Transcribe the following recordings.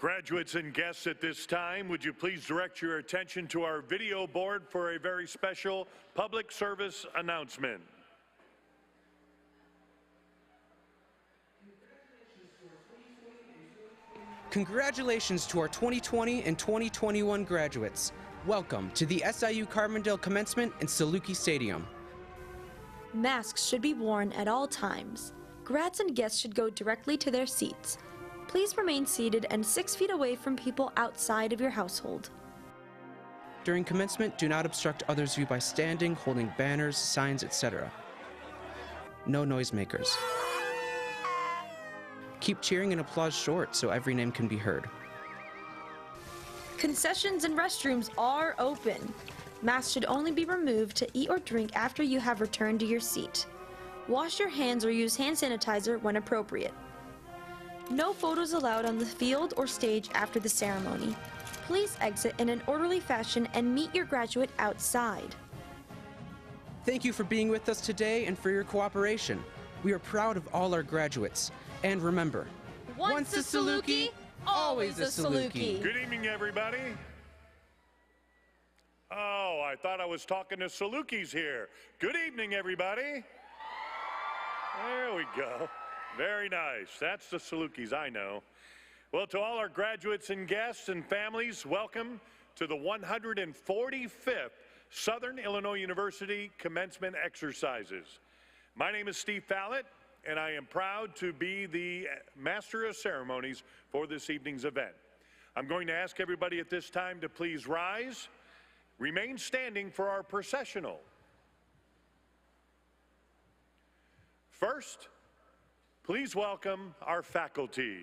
Graduates and guests, at this time, would you please direct your attention to our video board for a very special public service announcement. Congratulations to our 2020 and 2021 graduates. Welcome to the SIU Carbondale Commencement in SIUC Stadium. Masks should be worn at all times. Grads and guests should go directly to their seats. Please remain seated and 6 feet away from people outside of your household. During commencement, do not obstruct others' view by standing, holding banners, signs, etc. No noisemakers. Keep cheering and applause short so every name can be heard. Concessions and restrooms are open. Masks should only be removed to eat or drink after you have returned to your seat. Wash your hands or use hand sanitizer when appropriate. No photos allowed on the field or stage after the ceremony. Please exit in an orderly fashion and meet your graduate outside. Thank you for being with us today and for your cooperation. We are proud of all our graduates. And remember, once a SIUC, always a SIUC. Good evening, everybody. Oh, I thought I was talking to SIUCs here. Good evening, everybody. There we go. Very nice. That's the SIUCs I know. Well, to all our graduates and guests and families, welcome to the 145th Southern Illinois University Commencement Exercises. My name is Steve Fallett, and I am proud to be the Master of Ceremonies for this evening's event. I'm going to ask everybody at this time to please rise, remain standing for our processional. First, please welcome our faculty.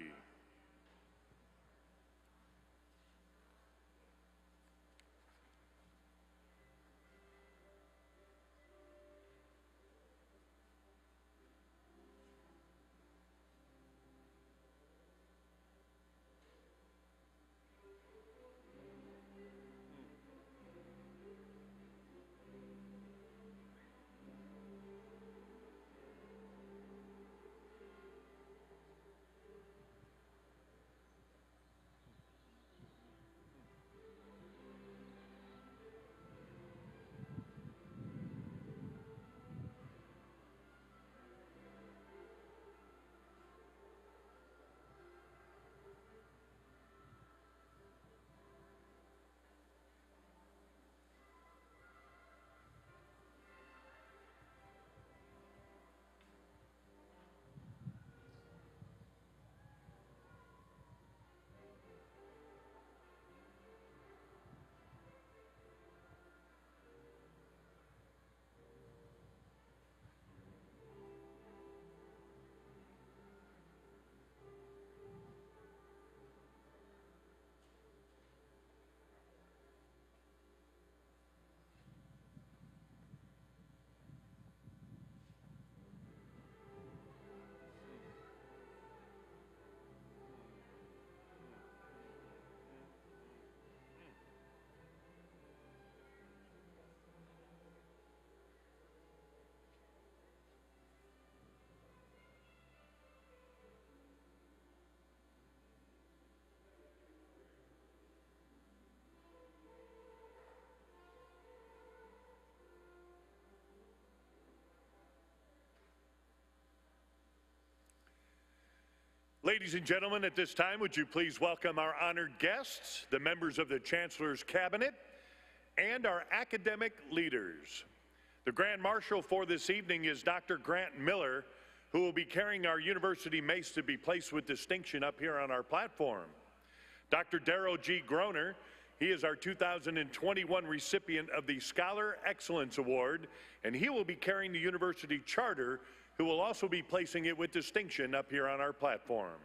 Ladies and gentlemen, at this time, would you please welcome our honored guests, the members of the Chancellor's Cabinet, and our academic leaders. The Grand Marshal for this evening is Dr. Grant Miller, who will be carrying our university mace to be placed with distinction up here on our platform. Dr. Darrell G. Groner, he is our 2021 recipient of the Scholar Excellence Award, and he will be carrying the university charter, who will also be placing it with distinction up here on our platform.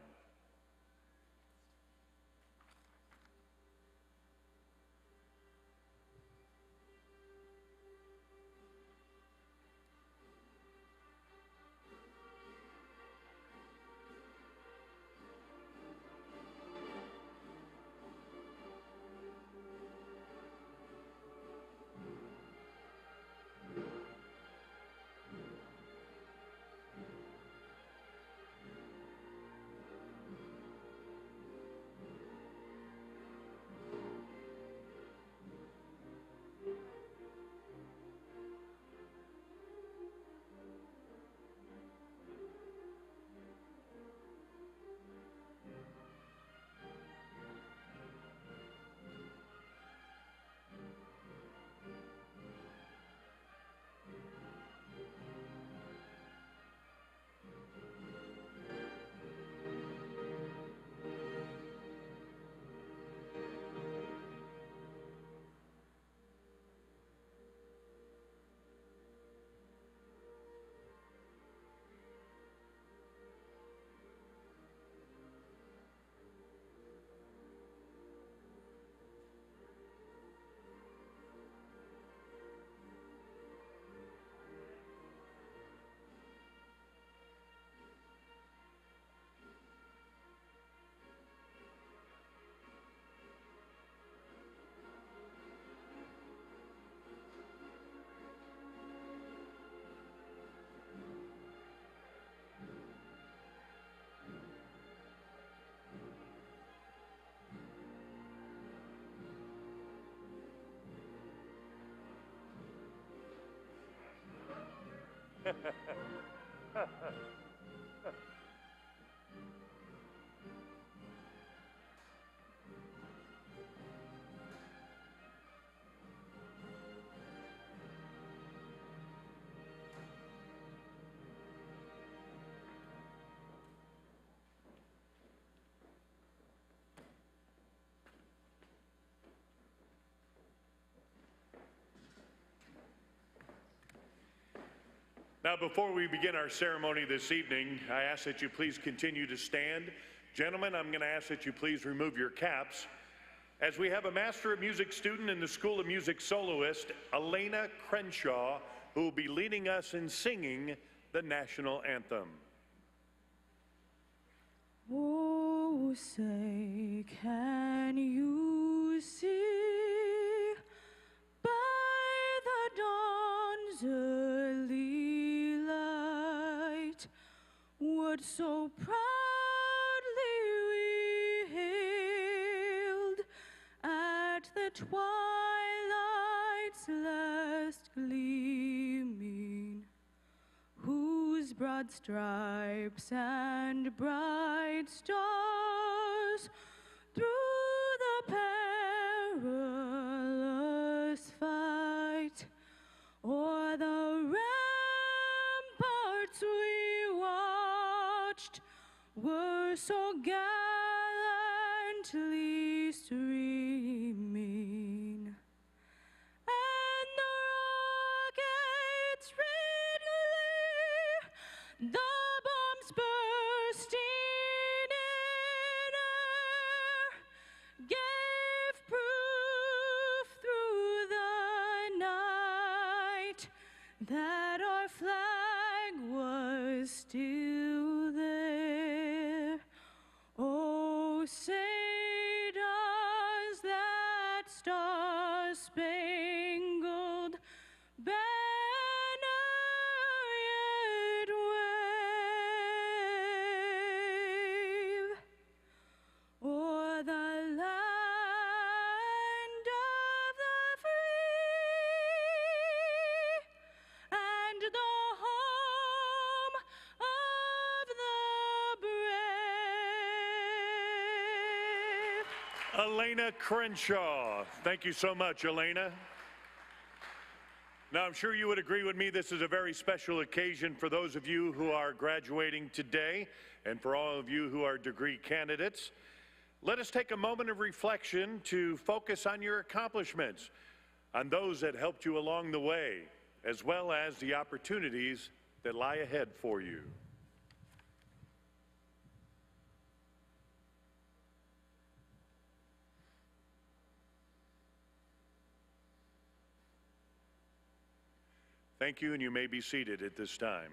Now, before we begin our ceremony this evening, I ask that you please continue to stand. Gentlemen, I'm going to ask that you please remove your caps, as we have a Master of Music student in the School of Music soloist, Elena Crenshaw, who will be leading us in singing the National Anthem. Oh, say, can you see by the dawn's early light what so proudly we hailed at the twilight's last gleaming, whose broad stripes and bright stars through the perilous fight o'er the ramparts we watched were so gallantly streaming, and the rockets red glee, the bombs bursting in air, gave proof through the night that our flag was still there. Oh, say does that star-spangled banner yet wave o'er the land of the free and the home of the brave? Elena Crenshaw. Thank you so much, Elena. Now, I'm sure you would agree with me, this is a very special occasion for those of you who are graduating today and for all of you who are degree candidates. Let us take a moment of reflection to focus on your accomplishments, on those that helped you along the way, as well as the opportunities that lie ahead for you. Thank you, and you may be seated at this time.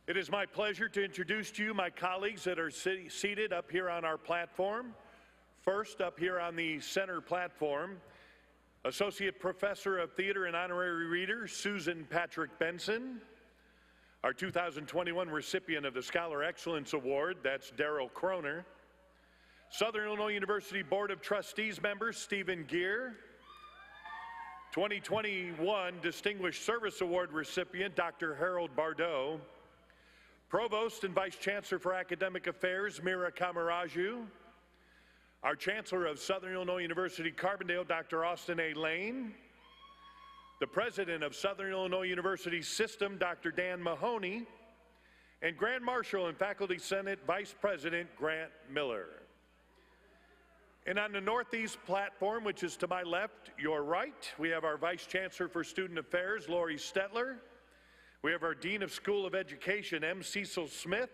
It is my pleasure to introduce to you my colleagues that are seated up here on our platform. First, up here on the center platform, Associate Professor of Theater and Honorary Reader, Susan Patrick Benson. Our 2021 recipient of the Scholar Excellence Award, that's Daryl Kroner. Southern Illinois University Board of Trustees member, Stephen Gear. 2021 Distinguished Service Award recipient, Dr. Harold Bardo. Provost and Vice Chancellor for Academic Affairs, Mira Kamaraju. Our Chancellor of Southern Illinois University Carbondale, Dr. Austin A. Lane. The President of Southern Illinois University System, Dr. Dan Mahoney. And Grand Marshal and Faculty Senate Vice President, Grant Miller. And on the Northeast platform, which is to my left, your right, we have our Vice Chancellor for Student Affairs, Lori Stetler. We have our Dean of School of Education, M. Cecil Smith.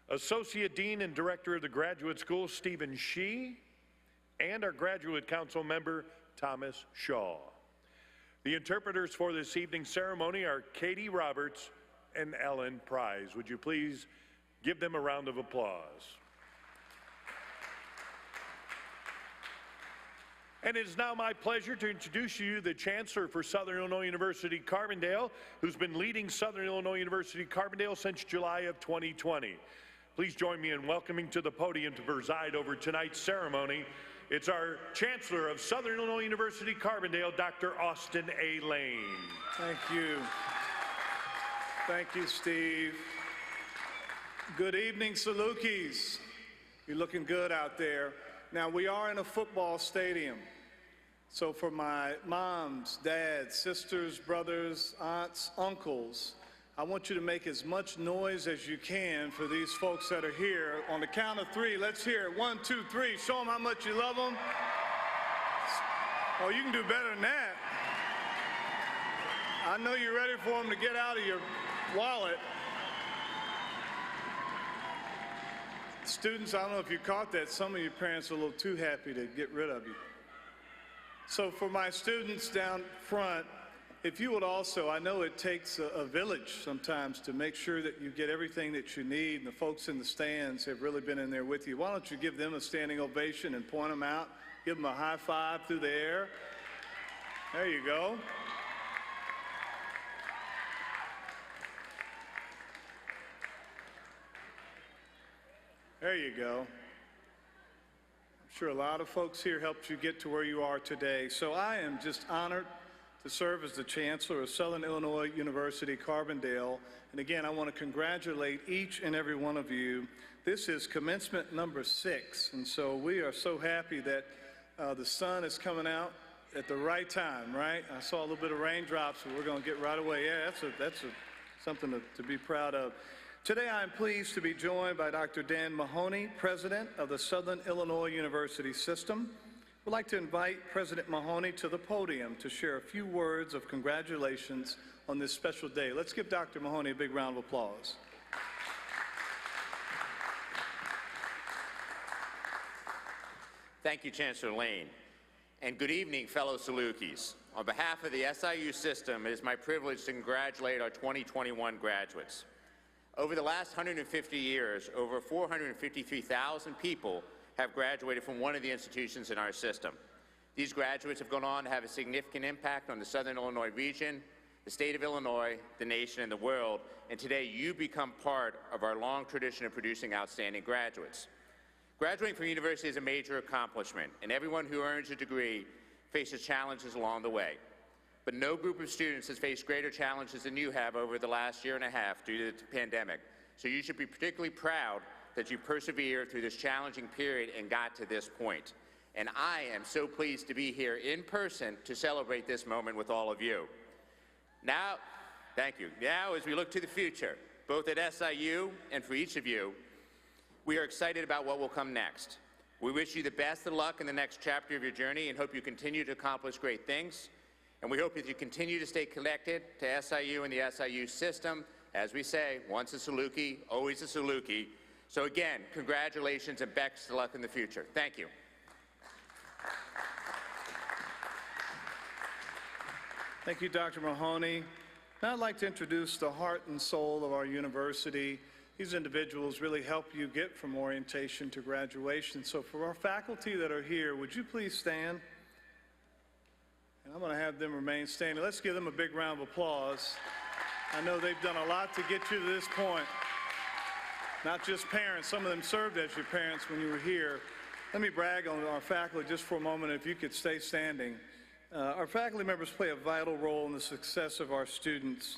Associate Dean and Director of the Graduate School, Stephen Shee. And our Graduate Council member, Thomas Shaw. The interpreters for this evening's ceremony are Katie Roberts and Ellen Prize. Would you please give them a round of applause? And it is now my pleasure to introduce you the Chancellor for Southern Illinois University Carbondale, who's been leading Southern Illinois University Carbondale since July of 2020. Please join me in welcoming to the podium to preside over tonight's ceremony it's our Chancellor of Southern Illinois University, Carbondale, Dr. Austin A. Lane. Thank you. Thank you, Steve. Good evening, Salukis. You're looking good out there. Now, we are in a football stadium. So for my moms, dads, sisters, brothers, aunts, uncles, I want you to make as much noise as you can for these folks that are here. On the count of three, let's hear it. 1, 2, 3. Show them how much you love them. Oh, you can do better than that. I know you're ready for them to get out of your wallet. Students, I don't know if you caught that. Some of your parents are a little too happy to get rid of you. So for my students down front, if you would also, I know it takes a village sometimes to make sure that you get everything that you need, and the folks in the stands have really been in there with you. Why don't you give them a standing ovation and point them out? Give them a high five through the air. There you go. There you go. I'm sure a lot of folks here helped you get to where you are today. So I am just honored to serve as the Chancellor of Southern Illinois University, Carbondale. And again, I want to congratulate each and every one of you. This is commencement number 6. And so we are so happy that the sun is coming out at the right time, right? I saw a little bit of raindrops, but we're going to get right away. Yeah, that's something to be proud of. Today, I'm pleased to be joined by Dr. Dan Mahoney, President of the Southern Illinois University System. We'd like to invite President Mahoney to the podium to share a few words of congratulations on this special day. Let's give Dr. Mahoney a big round of applause. Thank you, Chancellor Lane. And good evening, fellow Salukis. On behalf of the SIU system, it is my privilege to congratulate our 2021 graduates. Over the last 150 years, over 453,000 people have graduated from one of the institutions in our system. These graduates have gone on to have a significant impact on the Southern Illinois region, the state of Illinois, the nation, and the world, and today you become part of our long tradition of producing outstanding graduates. Graduating from university is a major accomplishment, and everyone who earns a degree faces challenges along the way. But no group of students has faced greater challenges than you have over the last year and a half due to the pandemic. So you should be particularly proud that you persevered through this challenging period and got to this point. And I am so pleased to be here in person to celebrate this moment with all of you. Now, thank you. Now, as we look to the future, both at SIU and for each of you, we are excited about what will come next. We wish you the best of luck in the next chapter of your journey and hope you continue to accomplish great things. And we hope that you continue to stay connected to SIU and the SIU system. As we say, once a Saluki, always a Saluki. So again, congratulations and best of luck in the future. Thank you. Thank you, Dr. Mahoney. Now I'd like to introduce the heart and soul of our university. These individuals really help you get from orientation to graduation. So for our faculty that are here, would you please stand? And I'm going to have them remain standing. Let's give them a big round of applause. I know they've done a lot to get you to this point. Not just parents. Some of them served as your parents when you were here. Let me brag on our faculty just for a moment, if you could stay standing. Our faculty members play a vital role in the success of our students.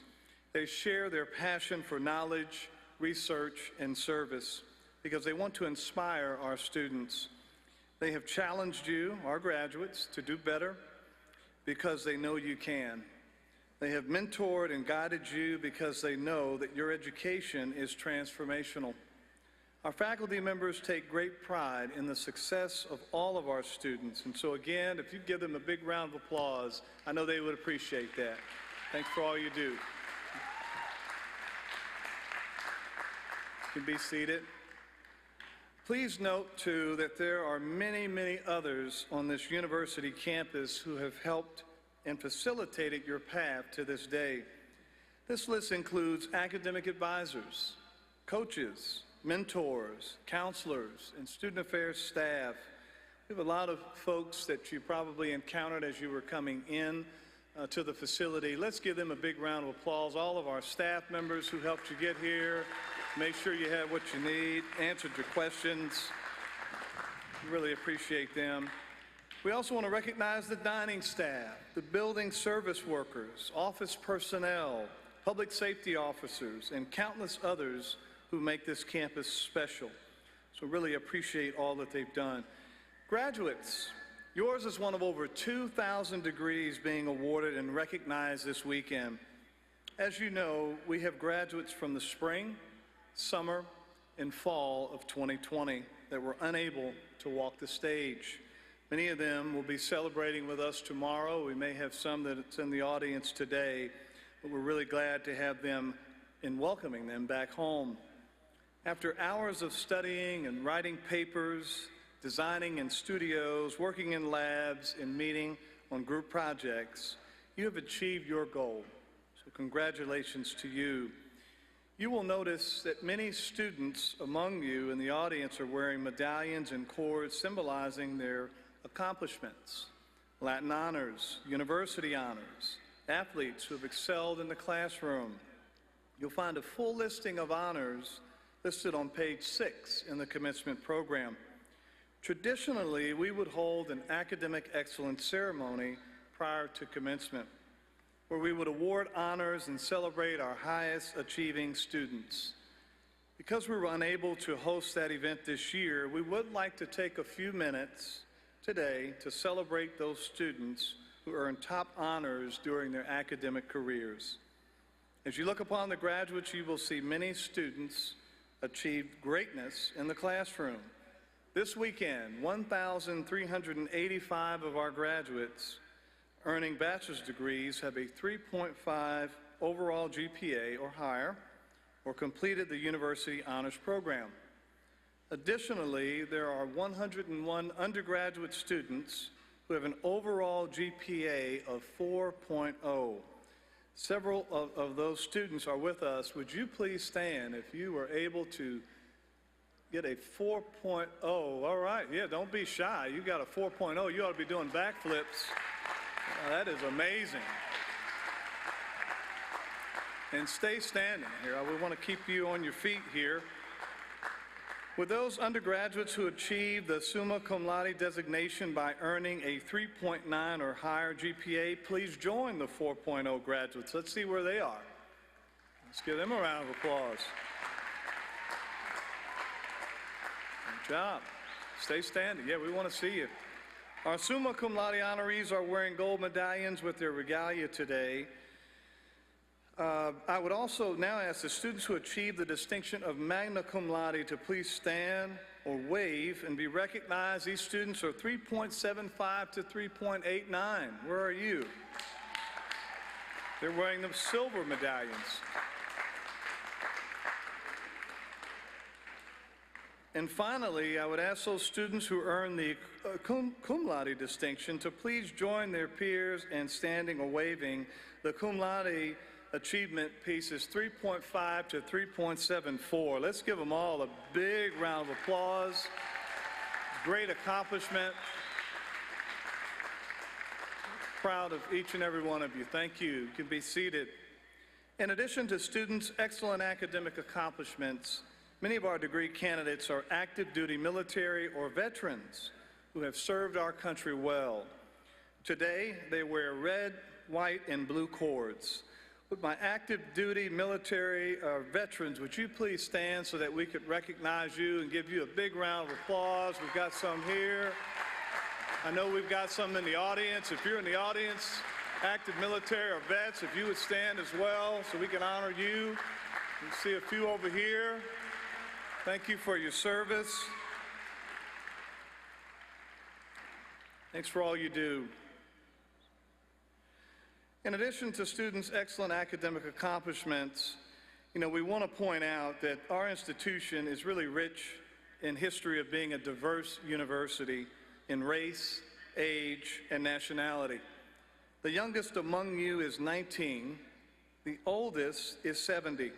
They share their passion for knowledge, research, and service because they want to inspire our students. They have challenged you, our graduates, to do better because they know you can. They have mentored and guided you because they know that your education is transformational. Our faculty members take great pride in the success of all of our students. And so again, if you give them a big round of applause, I know they would appreciate that. Thanks for all you do. You can be seated. Please note, too, that there are many, many others on this university campus who have helped and facilitated your path to this day. This list includes academic advisors, coaches, mentors, counselors, and student affairs staff. We have a lot of folks that you probably encountered as you were coming in to the facility. Let's give them a big round of applause. All of our staff members who helped you get here, made sure you had what you need, answered your questions. We really appreciate them. We also want to recognize the dining staff, the building service workers, office personnel, public safety officers, and countless others who make this campus special. So really appreciate all that they've done. Graduates, yours is one of over 2,000 degrees being awarded and recognized this weekend. As you know, we have graduates from the spring, summer, and fall of 2020 that were unable to walk the stage. Many of them will be celebrating with us tomorrow. We may have some that's in the audience today, but we're really glad to have them and welcoming them back home. After hours of studying and writing papers, designing in studios, working in labs, and meeting on group projects, you have achieved your goal. So congratulations to you. You will notice that many students among you in the audience are wearing medallions and cords symbolizing their accomplishments. Latin honors, university honors, athletes who have excelled in the classroom. You'll find a full listing of honors listed on page 6 in the commencement program. Traditionally, we would hold an academic excellence ceremony prior to commencement, where we would award honors and celebrate our highest achieving students. Because we were unable to host that event this year, we would like to take a few minutes today to celebrate those students who earned top honors during their academic careers. As you look upon the graduates, you will see many students achieve greatness in the classroom. This weekend, 1,385 of our graduates earning bachelor's degrees have a 3.5 overall GPA or higher, or completed the university honors program. Additionally, there are 101 undergraduate students who have an overall GPA of 4.0. Several of those students are with us. Would you please stand if you were able to get a 4.0? All right, yeah, don't be shy. You got a 4.0. You ought to be doing backflips. That is amazing. And stay standing here. We want to keep you on your feet here. With those undergraduates who achieved the summa cum laude designation by earning a 3.9 or higher GPA, please join the 4.0 graduates. Let's see where they are. Let's give them a round of applause. Good job. Stay standing. Yeah, we want to see you. Our summa cum laude honorees are wearing gold medallions with their regalia today. I would also now ask the students who achieved the distinction of magna cum laude to please stand or wave and be recognized. These students are 3.75 to 3.89. Where are you? They're wearing the silver medallions. And finally, I would ask those students who earned the cum laude distinction to please join their peers in standing or waving. The cum laude achievement piece is 3.5 to 3.74. Let's give them all a big round of applause. Great accomplishment. Proud of each and every one of you. Thank you. You can be seated. In addition to students' excellent academic accomplishments, many of our degree candidates are active duty military or veterans who have served our country well. Today, they wear red, white, and blue cords. With my active duty military veterans, would you please stand so that we could recognize you and give you a big round of applause? We've got some here. I know we've got some in the audience. If you're in the audience, active military or vets, if you would stand as well so we can honor you. We see a few over here. Thank you for your service. Thanks for all you do. In addition to students' excellent academic accomplishments, we want to point out that our institution is really rich in history of being a diverse university in race, age, and nationality. The youngest among you is 19. The oldest is 70.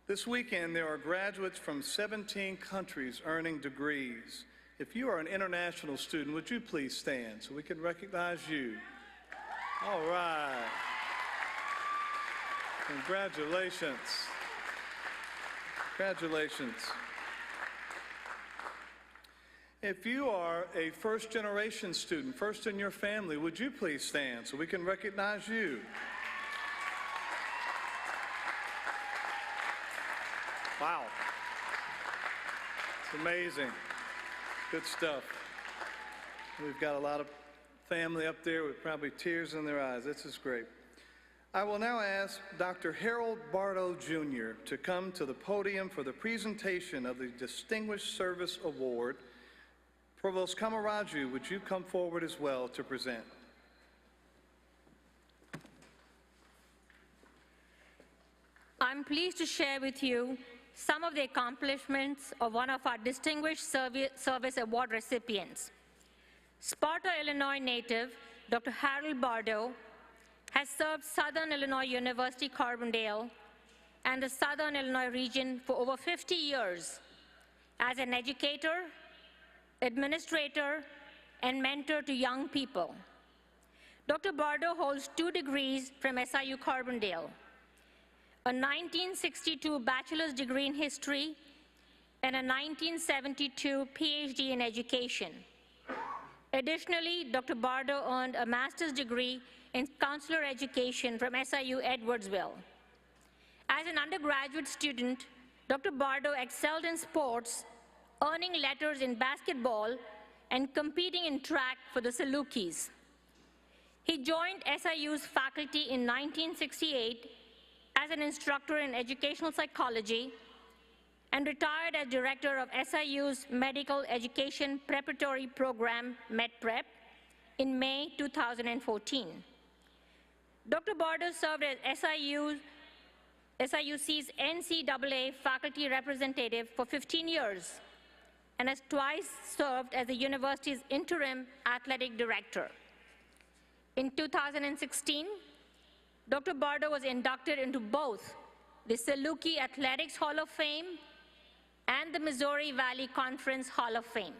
This weekend, there are graduates from 17 countries earning degrees. If you are an international student, would you please stand so we can recognize you? All right. Congratulations. Congratulations. If you are a first-generation student, first in your family, would you please stand so we can recognize you? Wow. It's amazing. Good stuff. We've got a lot of family up there with probably tears in their eyes. This is great. I will now ask Dr. Harold Bardo, Jr. to come to the podium for the presentation of the Distinguished Service Award. Provost Kamaraju, would you come forward as well to present? I'm pleased to share with you some of the accomplishments of one of our Distinguished Service Award recipients. Sparta, Illinois native, Dr. Harold Bardo, has served Southern Illinois University Carbondale and the Southern Illinois region for over 50 years as an educator, administrator, and mentor to young people. Dr. Bardo holds 2 degrees from SIU Carbondale, a 1962 bachelor's degree in history, and a 1972 PhD in education. Additionally, Dr. Bardo earned a master's degree in counselor education from SIU Edwardsville. As an undergraduate student, Dr. Bardo excelled in sports, earning letters in basketball and competing in track for the Salukis. He joined SIU's faculty in 1968 as an instructor in educational psychology and retired as director of SIU's Medical Education Preparatory Program, MedPrep, in May 2014. Dr. Bardo served as SIUC's NCAA faculty representative for 15 years and has twice served as the university's interim athletic director. In 2016, Dr. Bardo was inducted into both the Saluki Athletics Hall of Fame and the Missouri Valley Conference Hall of Fame.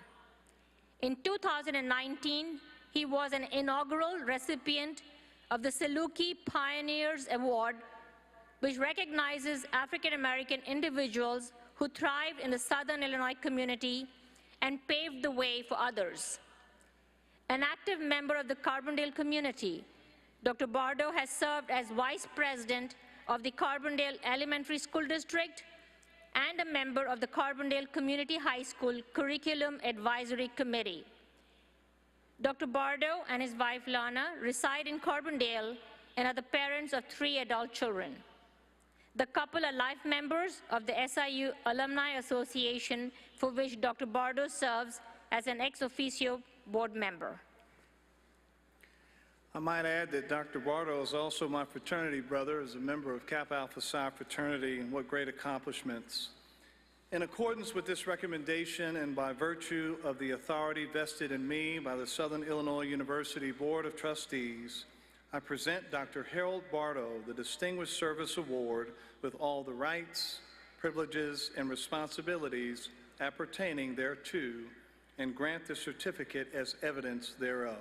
In 2019, he was an inaugural recipient of the Saluki Pioneers Award, which recognizes African-American individuals who thrived in the Southern Illinois community and paved the way for others. An active member of the Carbondale community, Dr. Bardo has served as Vice President of the Carbondale Elementary School District and a member of the Carbondale Community High School Curriculum Advisory Committee. Dr. Bardo and his wife Lana reside in Carbondale and are the parents of 3 adult children. The couple are life members of the SIU Alumni Association, for which Dr. Bardo serves as an ex officio board member. I might add that Dr. Bardo is also my fraternity brother as a member of Kappa Alpha Psi fraternity, and what great accomplishments. In accordance with this recommendation and by virtue of the authority vested in me by the Southern Illinois University Board of Trustees, I present Dr. Harold Bardo the Distinguished Service Award with all the rights, privileges, and responsibilities appertaining thereto, and grant the certificate as evidence thereof.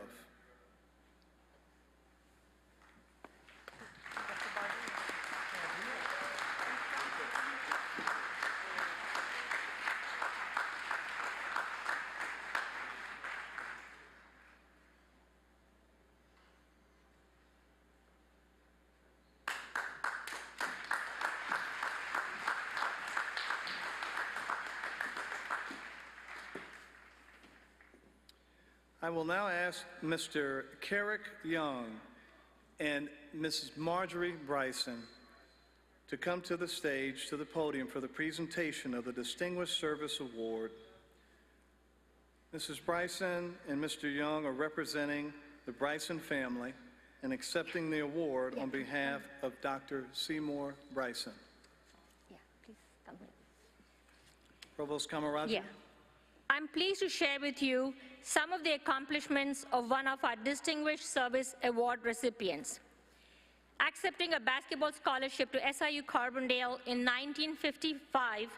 I will now ask Mr. Carrick Young and Mrs. Marjorie Bryson to come to the stage, to the podium, for the presentation of the Distinguished Service Award. Mrs. Bryson and Mr. Young are representing the Bryson family and accepting the award on behalf of Dr. Seymour Bryson. Yeah, please come here. Provost Kamaraju. Yeah. I'm pleased to share with you some of the accomplishments of one of our Distinguished Service Award recipients. Accepting a basketball scholarship to SIU Carbondale in 1955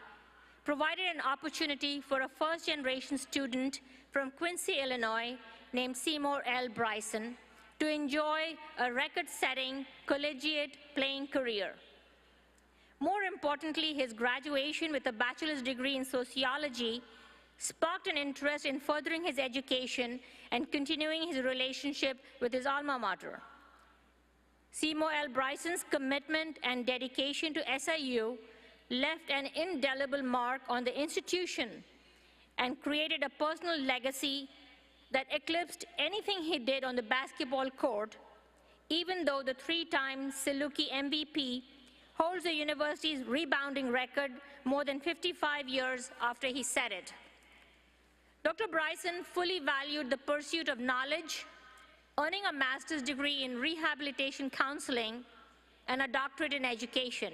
provided an opportunity for a first-generation student from Quincy, Illinois, named Seymour L. Bryson, to enjoy a record-setting collegiate playing career. More importantly, his graduation with a bachelor's degree in sociology sparked an interest in furthering his education and continuing his relationship with his alma mater. Seymour L. Bryson's commitment and dedication to SIU left an indelible mark on the institution and created a personal legacy that eclipsed anything he did on the basketball court, even though the three-time SIUC MVP holds the university's rebounding record more than 55 years after he set it. Dr. Bryson fully valued the pursuit of knowledge, earning a master's degree in rehabilitation counseling and a doctorate in education.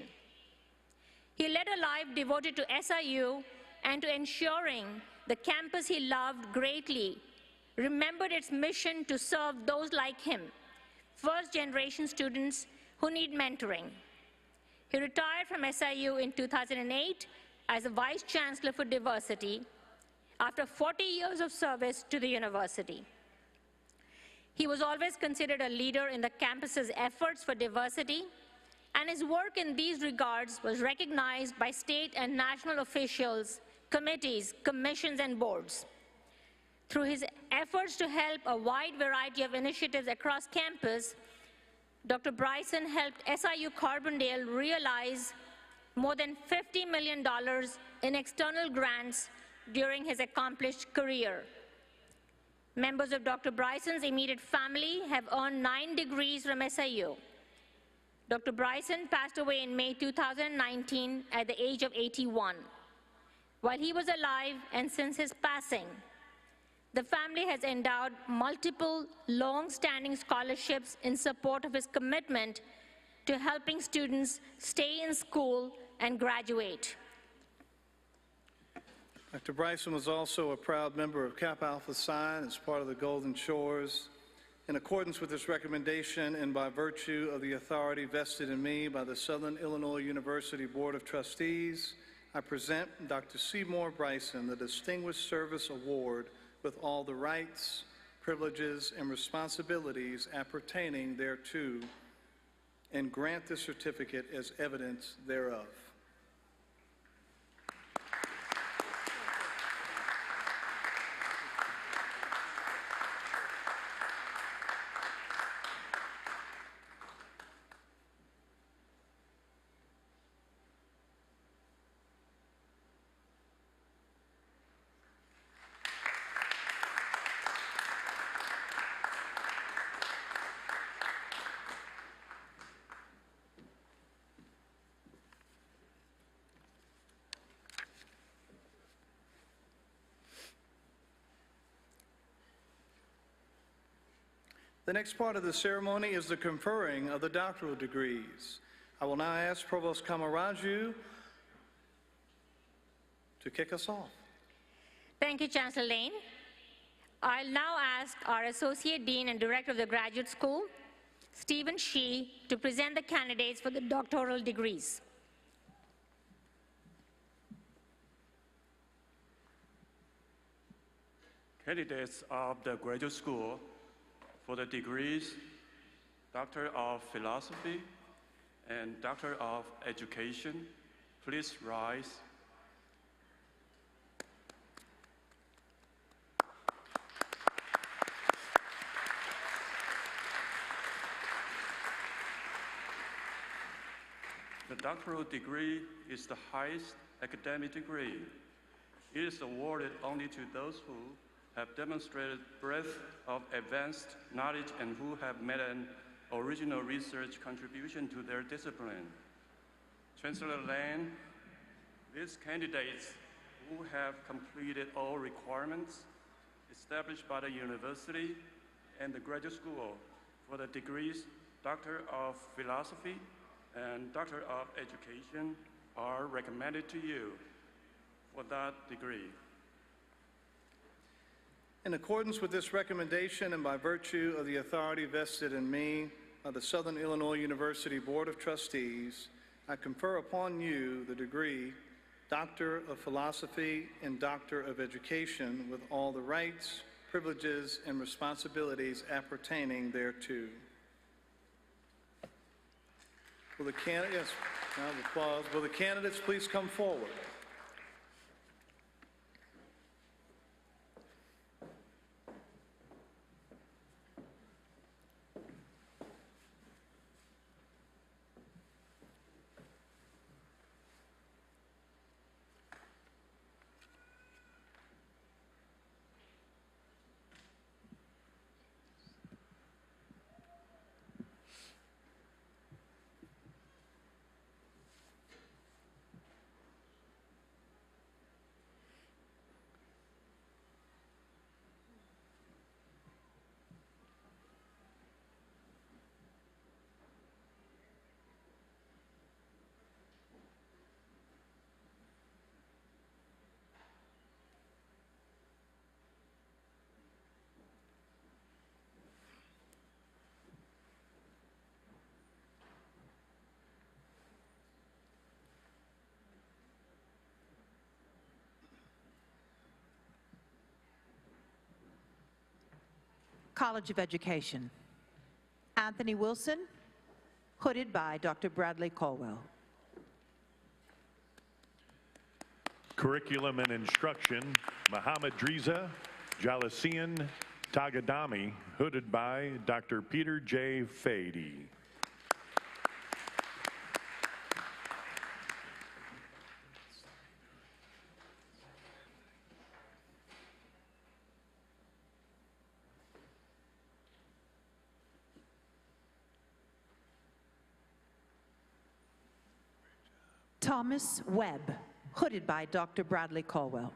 He led a life devoted to SIU and to ensuring the campus he loved greatly remembered its mission to serve those like him, first-generation students who need mentoring. He retired from SIU in 2008 as a Vice Chancellor for Diversity after 40 years of service to the university. He was always considered a leader in the campus's efforts for diversity, and his work in these regards was recognized by state and national officials, committees, commissions, and boards. Through his efforts to help a wide variety of initiatives across campus, Dr. Bryson helped SIU Carbondale realize more than $50 million in external grants during his accomplished career. Members of Dr. Bryson's immediate family have earned 9 degrees from SIU. Dr. Bryson passed away in May 2019 at the age of 81. While he was alive and since his passing, the family has endowed multiple long-standing scholarships in support of his commitment to helping students stay in school and graduate. Dr. Bryson was also a proud member of Kappa Alpha Psi as part of the Golden Shores. In accordance with this recommendation and by virtue of the authority vested in me by the Southern Illinois University Board of Trustees, I present Dr. Seymour Bryson the Distinguished Service Award with all the rights, privileges, and responsibilities appertaining thereto, and grant the certificate as evidence thereof. The next part of the ceremony is the conferring of the doctoral degrees. I will now ask Provost Kamaraju to kick us off. Thank you, Chancellor Lane. I'll now ask our Associate Dean and Director of the Graduate School, Stephen Shee, to present the candidates for the doctoral degrees. Candidates of the graduate school for the degrees Doctor of Philosophy and Doctor of Education, please rise. The doctoral degree is the highest academic degree. It is awarded only to those who have demonstrated breadth of advanced knowledge and who have made an original research contribution to their discipline. Chancellor Lane, these candidates who have completed all requirements established by the university and the graduate school for the degrees Doctor of Philosophy and Doctor of Education are recommended to you for that degree. In accordance with this recommendation and by virtue of the authority vested in me by the Southern Illinois University Board of Trustees, I confer upon you the degree Doctor of Philosophy and Doctor of Education with all the rights, privileges, and responsibilities appertaining thereto. Will the candidates, round of applause, will the candidates please come forward? College of Education. Anthony Wilson, hooded by Dr. Bradley Colwell. Curriculum and Instruction, Muhammad Driza Jalasian Tagadami, hooded by Dr. Peter J. Fady. Thomas Webb, hooded by Dr. Bradley Colwell.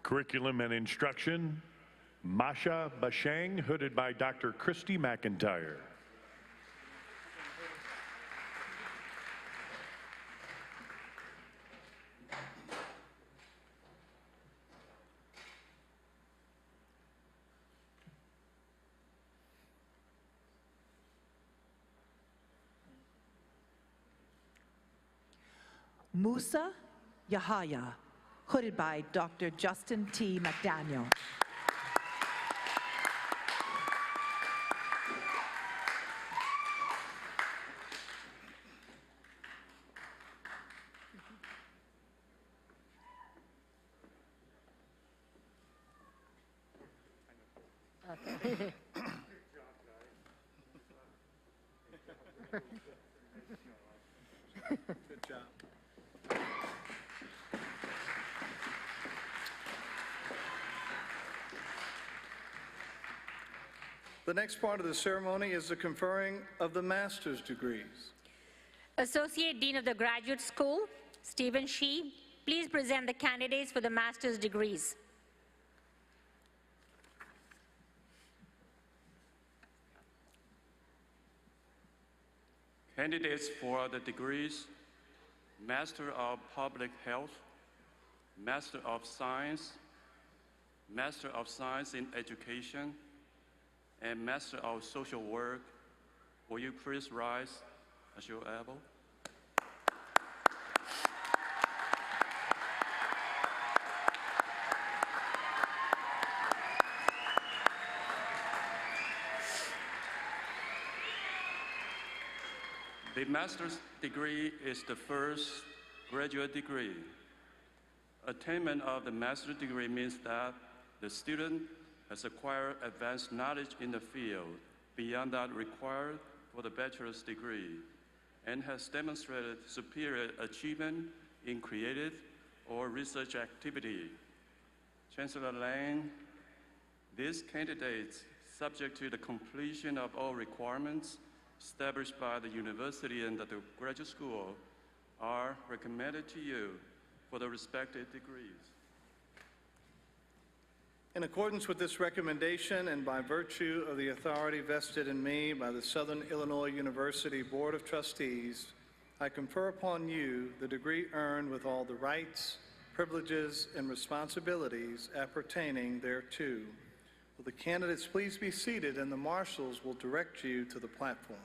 Curriculum and Instruction, Masha Bashang, hooded by Dr. Christy McIntyre. Musa Yahaya, hooded by Dr. Justin T. McDaniel. Good job. The next part of the ceremony is the conferring of the master's degrees. Associate Dean of the Graduate School, Stephen Shee, please present the candidates for the master's degrees. Candidates for the degrees Master of Public Health, Master of Science in Education, and Master of Social Work. Will you please rise as you're able? The master's degree is the first graduate degree. Attainment of the master's degree means that the student has acquired advanced knowledge in the field beyond that required for the bachelor's degree and has demonstrated superior achievement in creative or research activity. Chancellor Lang, these candidates, subject to the completion of all requirements established by the university and the graduate school, are recommended to you for the respective degrees. In accordance with this recommendation and by virtue of the authority vested in me by the Southern Illinois University Board of Trustees, I confer upon you the degree earned with all the rights, privileges, and responsibilities appertaining thereto. Will the candidates please be seated, and the marshals will direct you to the platform.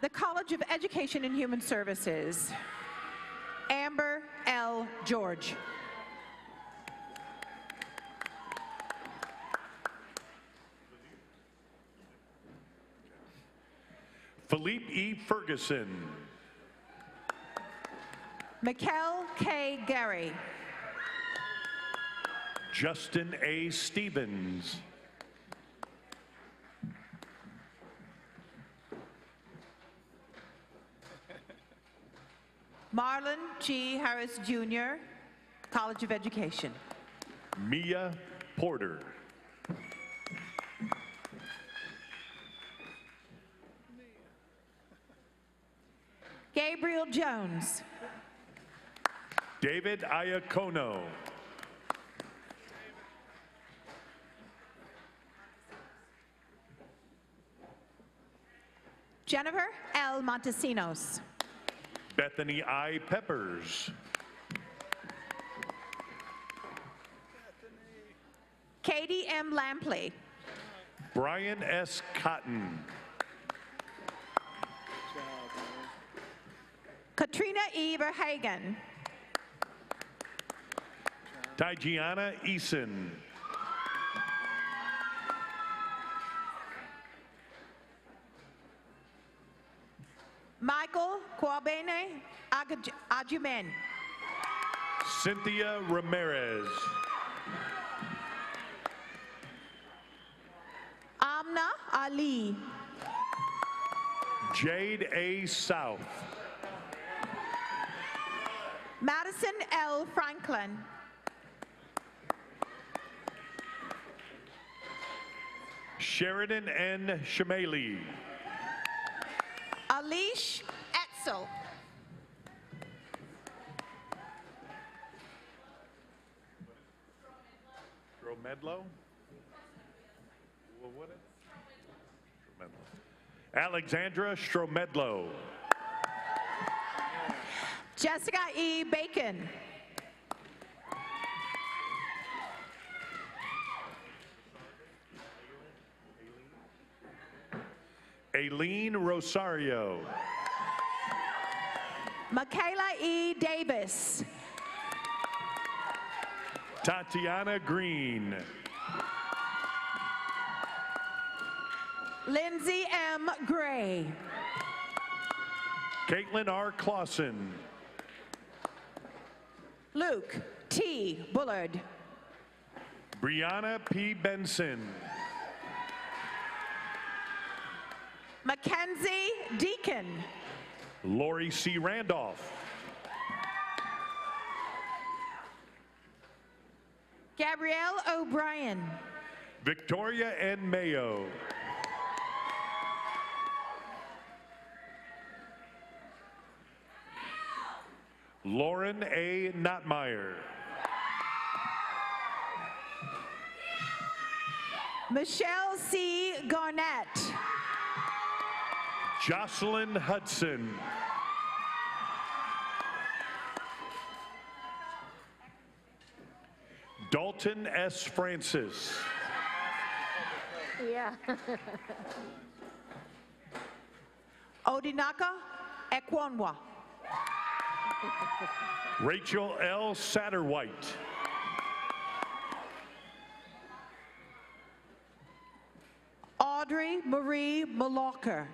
The College of Education and Human Services, Amber L. George. Philippe E. Ferguson. Mikkel K. Gary. Justin A. Stevens. Marlon G. Harris Jr., College of Education. Mia Porter. Gabriel Jones. David Iacono. Jennifer L. Montesinos. Bethany I. Peppers. Katie M. Lampley. Brian S. Cotton. Katrina E. Verhagen. Tygiana Eason. Michael Kwabene Ajumen. Cynthia Ramirez. Amna Ali. Jade A. South. Madison L. Franklin. Sheridan N. Shamaili. Alish Etzel. Stromedlo? What is Stromedlo. Alexandra Stromedlo. Jessica E. Bacon. Aileen Rosario. Michaela E. Davis. Tatiana Green. Lindsay M. Gray. Caitlin R. Clausen. Luke T. Bullard. Brianna P. Benson. Mackenzie Deacon. Lori C. Randolph. Gabrielle O'Brien. Victoria N. Mayo. Lauren A. Notmeyer. Michelle C. Garnett. Jocelyn Hudson. Dalton S. Francis. Yeah. Odinaka Ekwanwa. Rachel L. Satterwhite. Audrey Marie Malawker.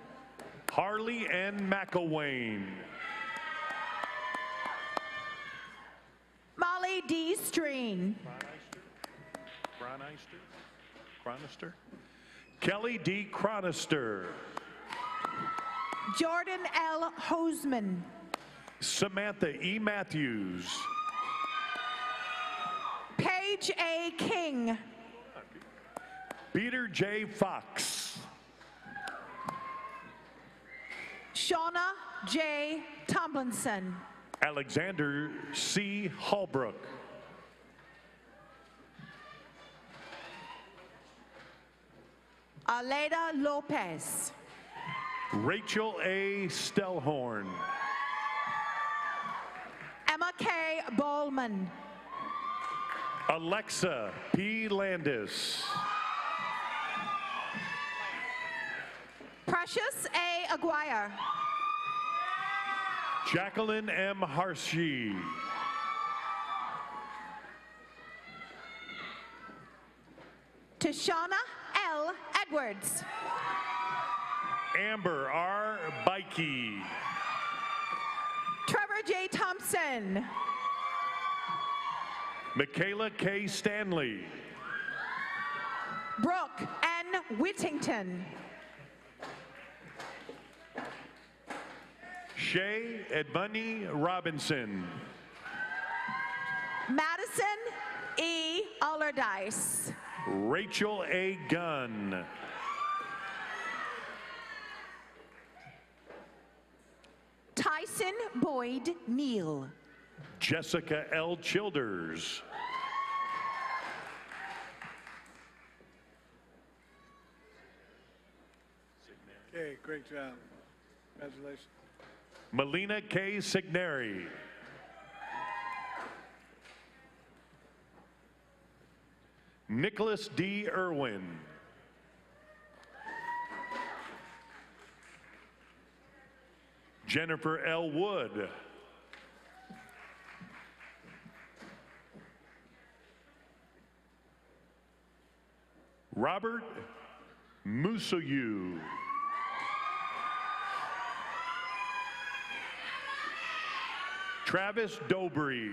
Harley N. McElwain. Molly D. Streen. Chronister. Kelly D. Chronister. Jordan L. Hoseman. Samantha E. Matthews. Paige A. King. Peter J. Fox. Shauna J. Tomlinson. Alexander C. Hallbrook. Aleda Lopez. Rachel A. Stellhorn. Emma K. Bowman. Alexa P. Landis. Precious A. Aguirre. Jacqueline M. Harshey. Tashana L. Edwards. Amber R. Bikey. Trevor J. Thompson. Michaela K. Stanley. Brooke N. Whittington. Shay Edmundy Robinson. Madison E. Allardyce. Rachel A. Gunn. Tyson Boyd Neal. Jessica L. Childers. Okay, great job. Congratulations. Melina K. Signeri. Nicholas D. Irwin. Jennifer L. Wood. Robert Musoyu. Travis Dobry.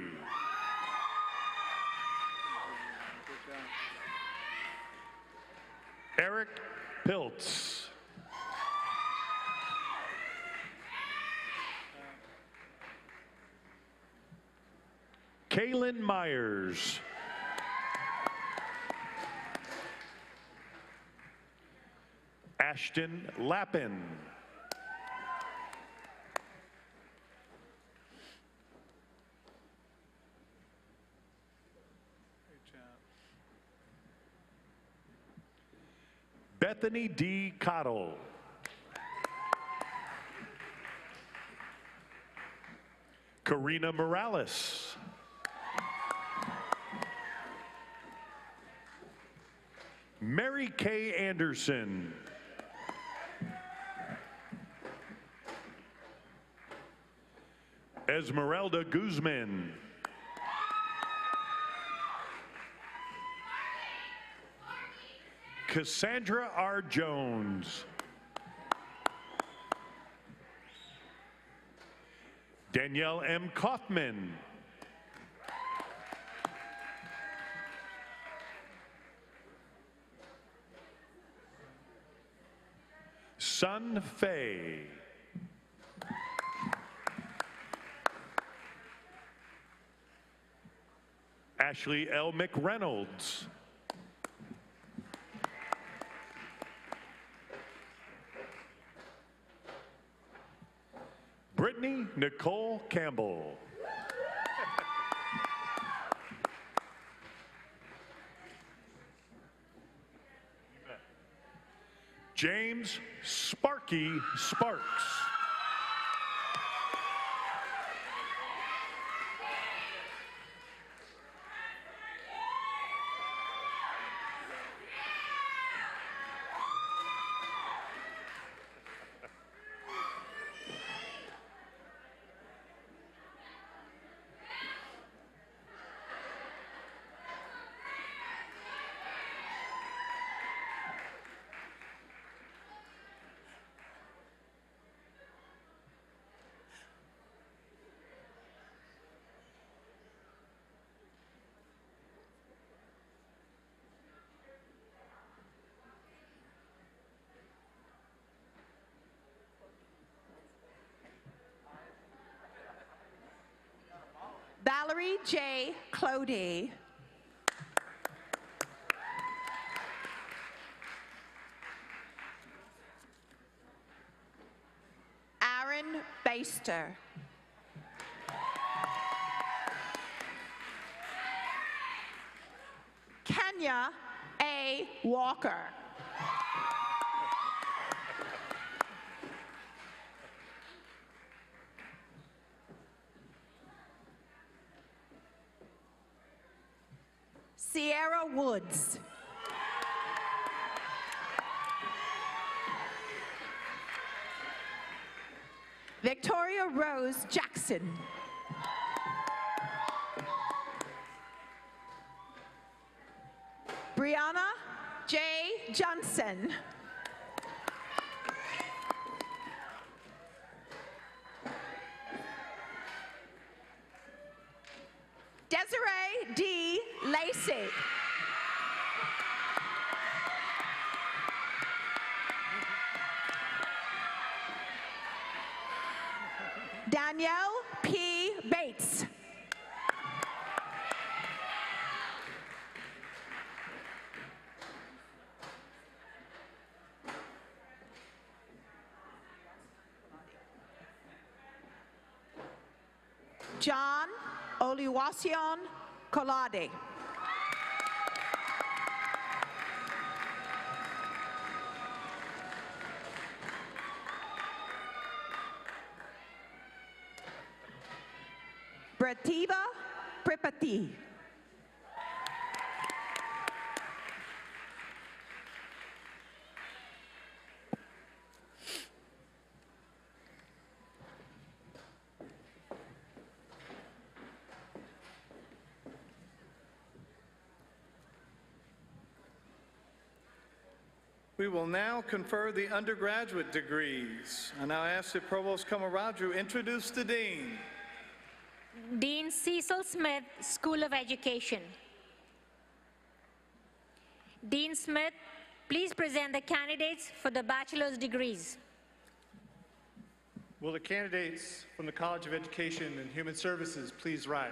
Eric Piltz. Kaylin Myers. Ashton Lappin. Great job. Bethany D. Cottle. Karina Morales. Mary Kay Anderson. Esmeralda Guzman. Cassandra R. Jones. Danielle M. Kaufman. Sun Fei. Ashley L. McReynolds. Brittany Nicole Campbell. James Sparky Sparks. Valerie J. Clody. Aaron Baster. Kenya A. Walker. Sierra Woods. Victoria Rose Jackson. Brianna J. Johnson. Desiree D. Lacey. Danielle P. Bates. John Oluwaseun Kolade. Prativa Pripati. We will now confer the undergraduate degrees. I now ask that Provost Kamaraju introduce the Dean. Dean Cecil Smith, School of Education. Dean Smith, please present the candidates for the bachelor's degrees. Will the candidates from the College of Education and Human Services please rise?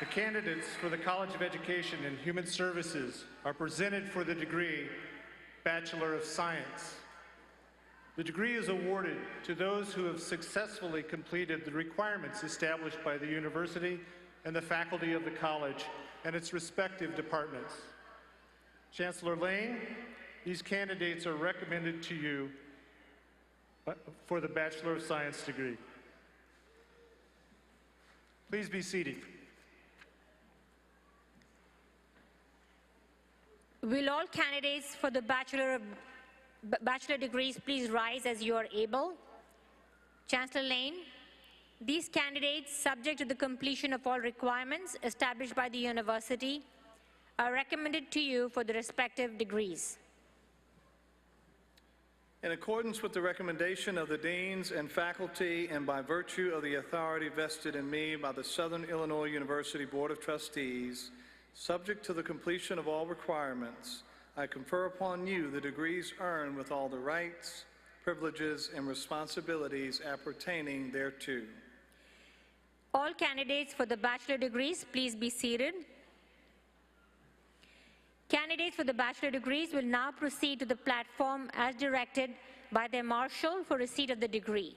The candidates for the College of Education and Human Services are presented for the degree Bachelor of Science. The degree is awarded to those who have successfully completed the requirements established by the university and the faculty of the college and its respective departments. Chancellor Lane, these candidates are recommended to you for the Bachelor of Science degree. Please be seated. Will all candidates for the bachelor degrees please rise as you are able? Chancellor Lane, these candidates, subject to the completion of all requirements established by the university, are recommended to you for the respective degrees. In accordance with the recommendation of the deans and faculty and by virtue of the authority vested in me by the Southern Illinois University Board of Trustees, subject to the completion of all requirements, I confer upon you the degrees earned with all the rights, privileges, and responsibilities appertaining thereto. All candidates for the bachelor degrees, please be seated. Candidates for the bachelor degrees will now proceed to the platform as directed by their marshal for receipt of the degree.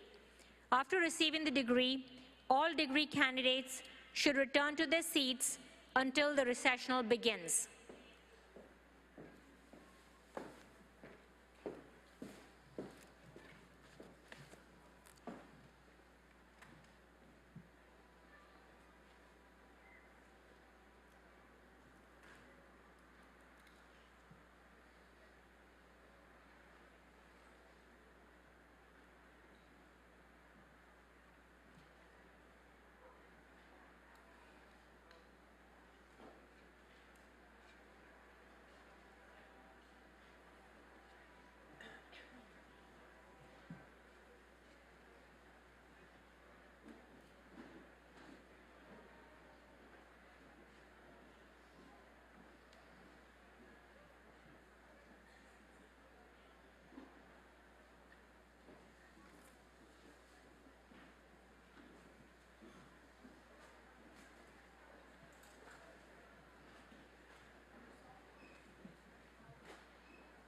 After receiving the degree, all degree candidates should return to their seats until the recessional begins.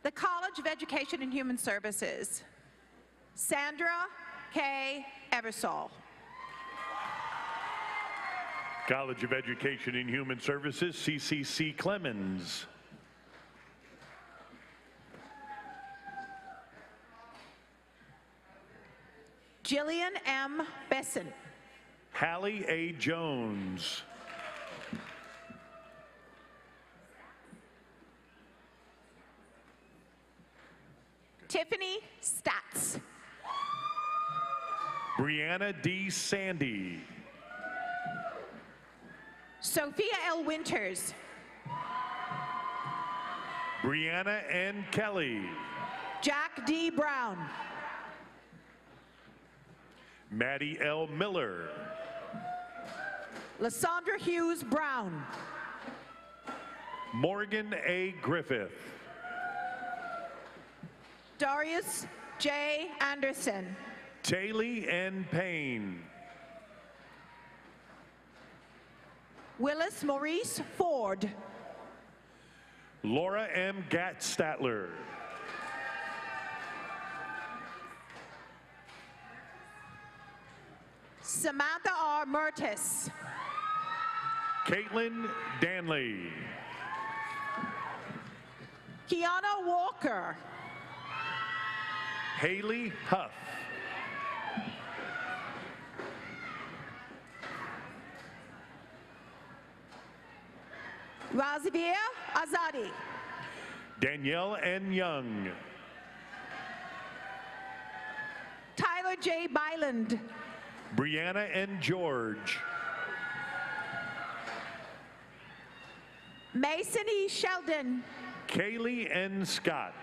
The College of Education and Human Services. Sandra K. Eversole. College of Education and Human Services, CCC Clemens. Jillian M. Besson. Hallie A. Jones. Tiffany Statz. Brianna D. Sandy. Sophia L. Winters. Brianna N. Kelly. Jack D. Brown. Maddie L. Miller. Lysandra Hughes Brown. Morgan A. Griffith. Darius J. Anderson. Taylor N. Payne. Willis Maurice Ford. Laura M. Gatstatler. Samantha R. Mertis. Caitlin Danley. Kiana Walker. Haley Huff. Razivir Azadi. Danielle N. Young. Tyler J. Byland. Brianna N. George. Mason E. Sheldon. Kaylee N. Scott.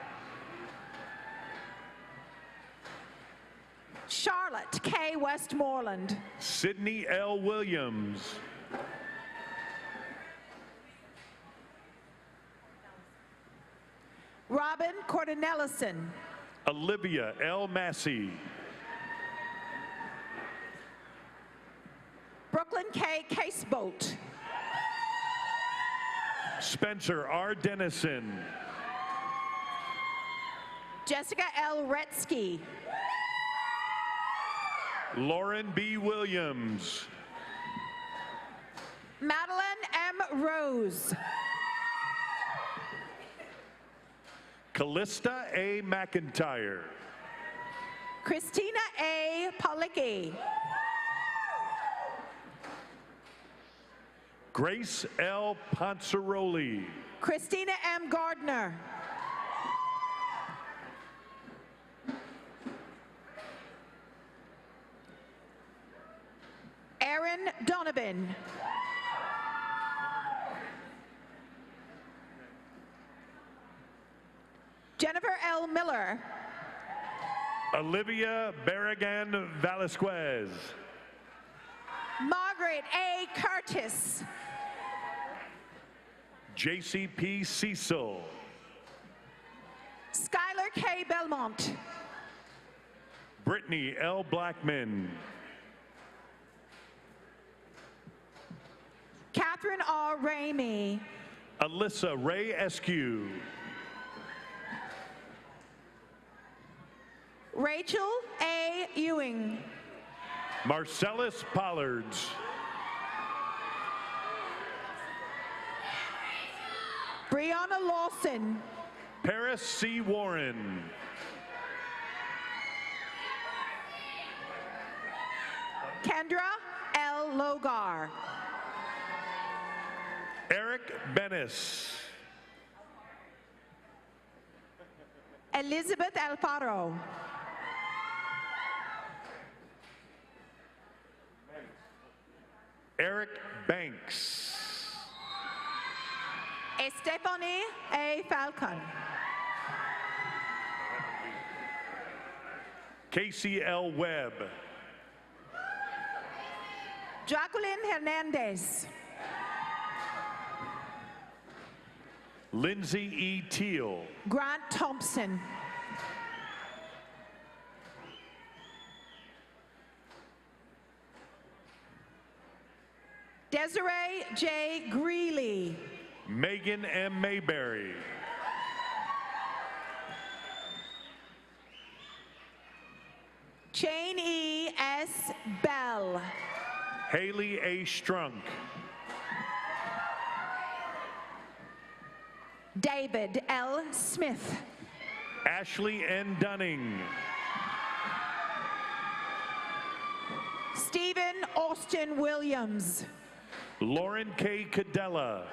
Charlotte K. Westmoreland. Sydney L. Williams. Robin Cordanellison. Olivia L. Massey. Brooklyn K. Caseboat. Spencer R. Dennison. Jessica L. Retsky. Lauren B. Williams. Madeline M. Rose. Callista A. McIntyre. Christina A. Policki. Grace L. Ponceroli. Christina M. Gardner. Erin Donovan. Jennifer L. Miller. Olivia Barragan Velasquez. Margaret A. Curtis. JCP Cecil. Skylar K. Belmont. Brittany L. Blackman. Catherine R. Ramey. Alyssa Ray Eskew. Rachel A. Ewing. Marcellus Pollards. Brianna Lawson. Paris C. Warren. Kendra L. Logar. Eric Bennis. Elizabeth Alfaro. Eric Banks. Stephanie A. Falcon. Casey L. Webb. Jacqueline Hernandez. Lindsay E. Teal. Grant Thompson. Desiree J. Greeley. Megan M. Mayberry. Jane E. S. Bell. Haley A. Strunk. David L. Smith. Ashley N. Dunning. Stephen Austin Williams. Lauren K. Cadella.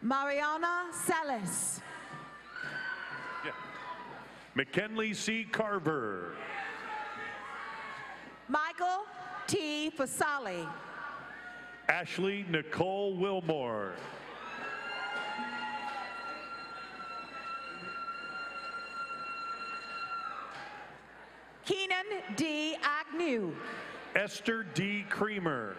Mariana Salas. Yeah. McKinley C. Carver. Michael T for Sally. Ashley Nicole Wilmore. Keenan D. Agnew. Esther D. Creamer.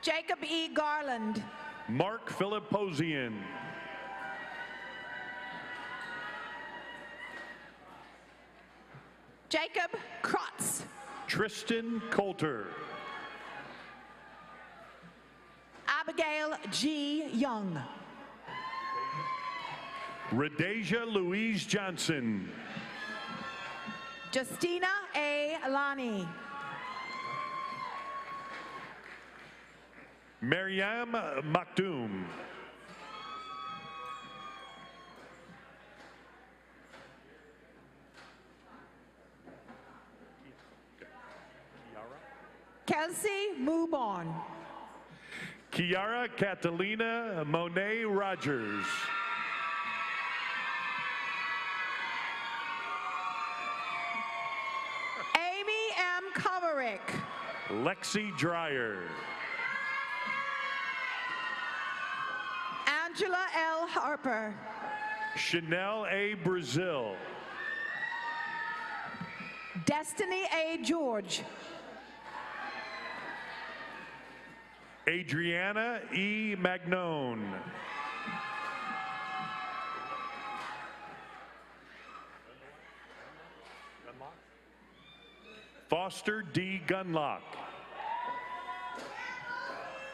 Jacob E. Garland. Mark Philipposian. Jacob Krotz. Tristan Coulter. Abigail G. Young. Radeja Louise Johnson. Justina A. Lani. Mariam Maktoum. Kelsey Mubon. Kiara Catalina Monet Rogers. Amy M. Kovarick. Lexi Dreyer. Angela L. Harper. Chanel A. Brazil. Destiny A. George. Adriana E. Magnone. Foster D. Gunlock.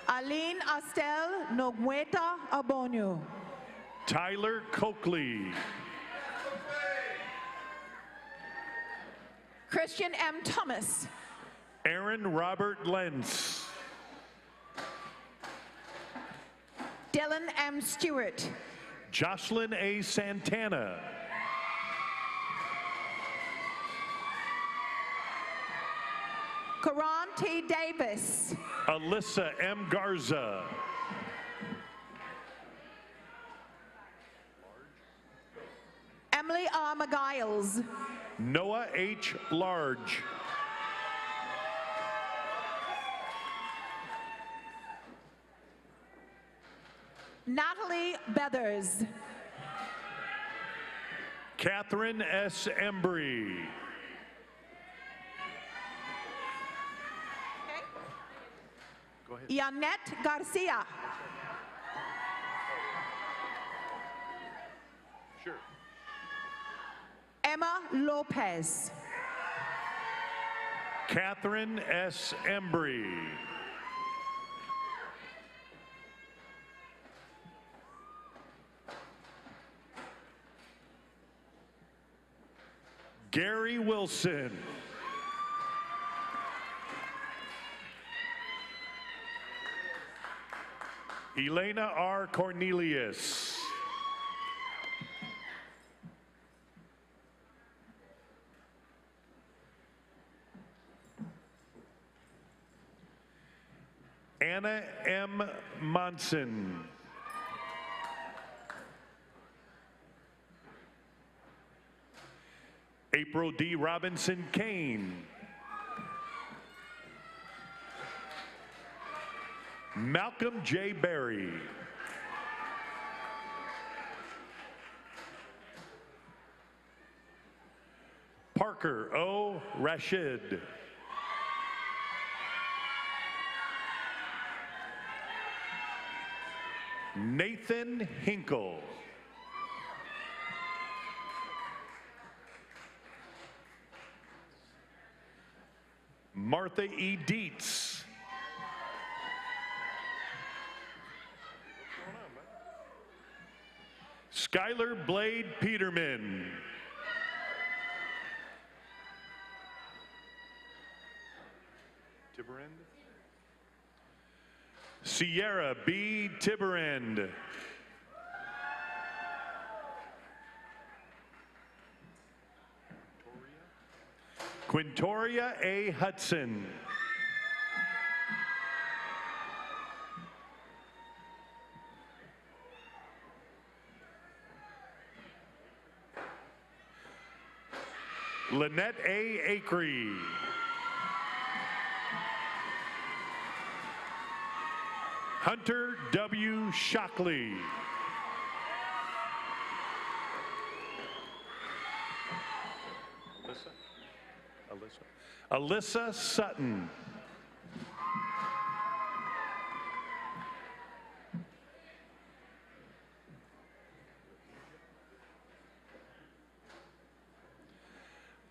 Aline Astel Nogueta Abonio. Tyler Coakley. Christian M. Thomas. Aaron Robert Lentz. Dylan M. Stewart. Jocelyn A. Santana. Karan T. Davis. Alyssa M. Garza. Emily R. McGiles. Noah H. Large. Natalie Beathers. Catherine S. Embry. Go ahead. Yanette Garcia. Sure. Emma Lopez. Catherine S. Embry. Gary Wilson. Elena R. Cornelius. Anna M. Monson. April D. Robinson Kane. Malcolm J. Berry. Parker O. Rashid. Nathan Hinkle. Martha E. Dietz. Skylar Blade Peterman. Tiberend. Sierra B. Tiberend. Quintoria A. Hudson. Lynette A. Acree. Hunter W. Shockley. Alyssa Sutton.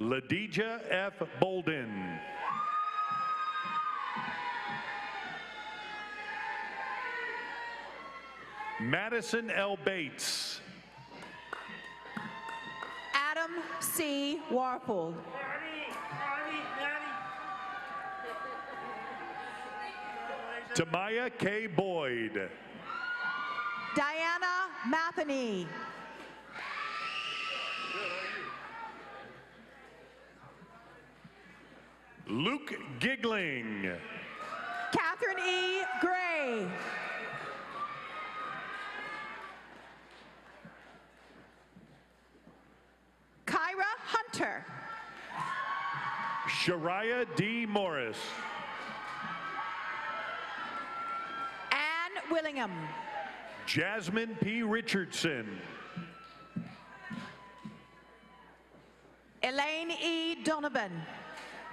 Ladija F. Bolden. Madison L. Bates. Adam C. Warpool. Tamaya K. Boyd. Diana Matheny. Luke Giggling. Catherine E. Gray. Kyra Hunter. Shariah D. Morris. Ann Willingham. Jasmine P. Richardson. Elaine E. Donovan.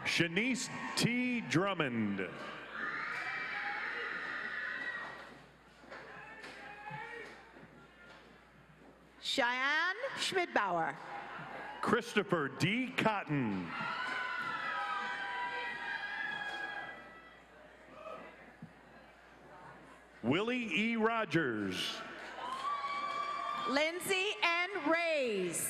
Shanice T. Drummond. Cheyenne Schmidbauer. Christopher D. Cotton. Willie E. Rogers. Lindsay N. Reyes.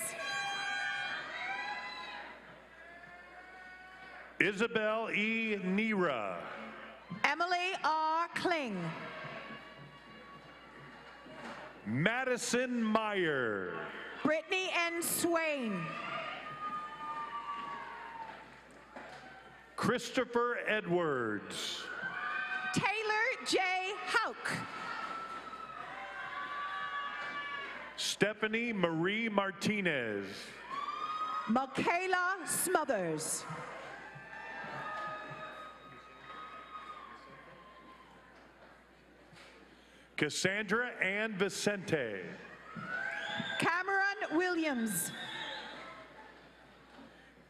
Isabel E. Nera. Emily R. Kling. Madison Meyer. Brittany N. Swain. Christopher Edwards. Taylor J. Hauk. Stephanie Marie Martinez. Michaela Smothers. Cassandra Ann Vicente. Cameron Williams.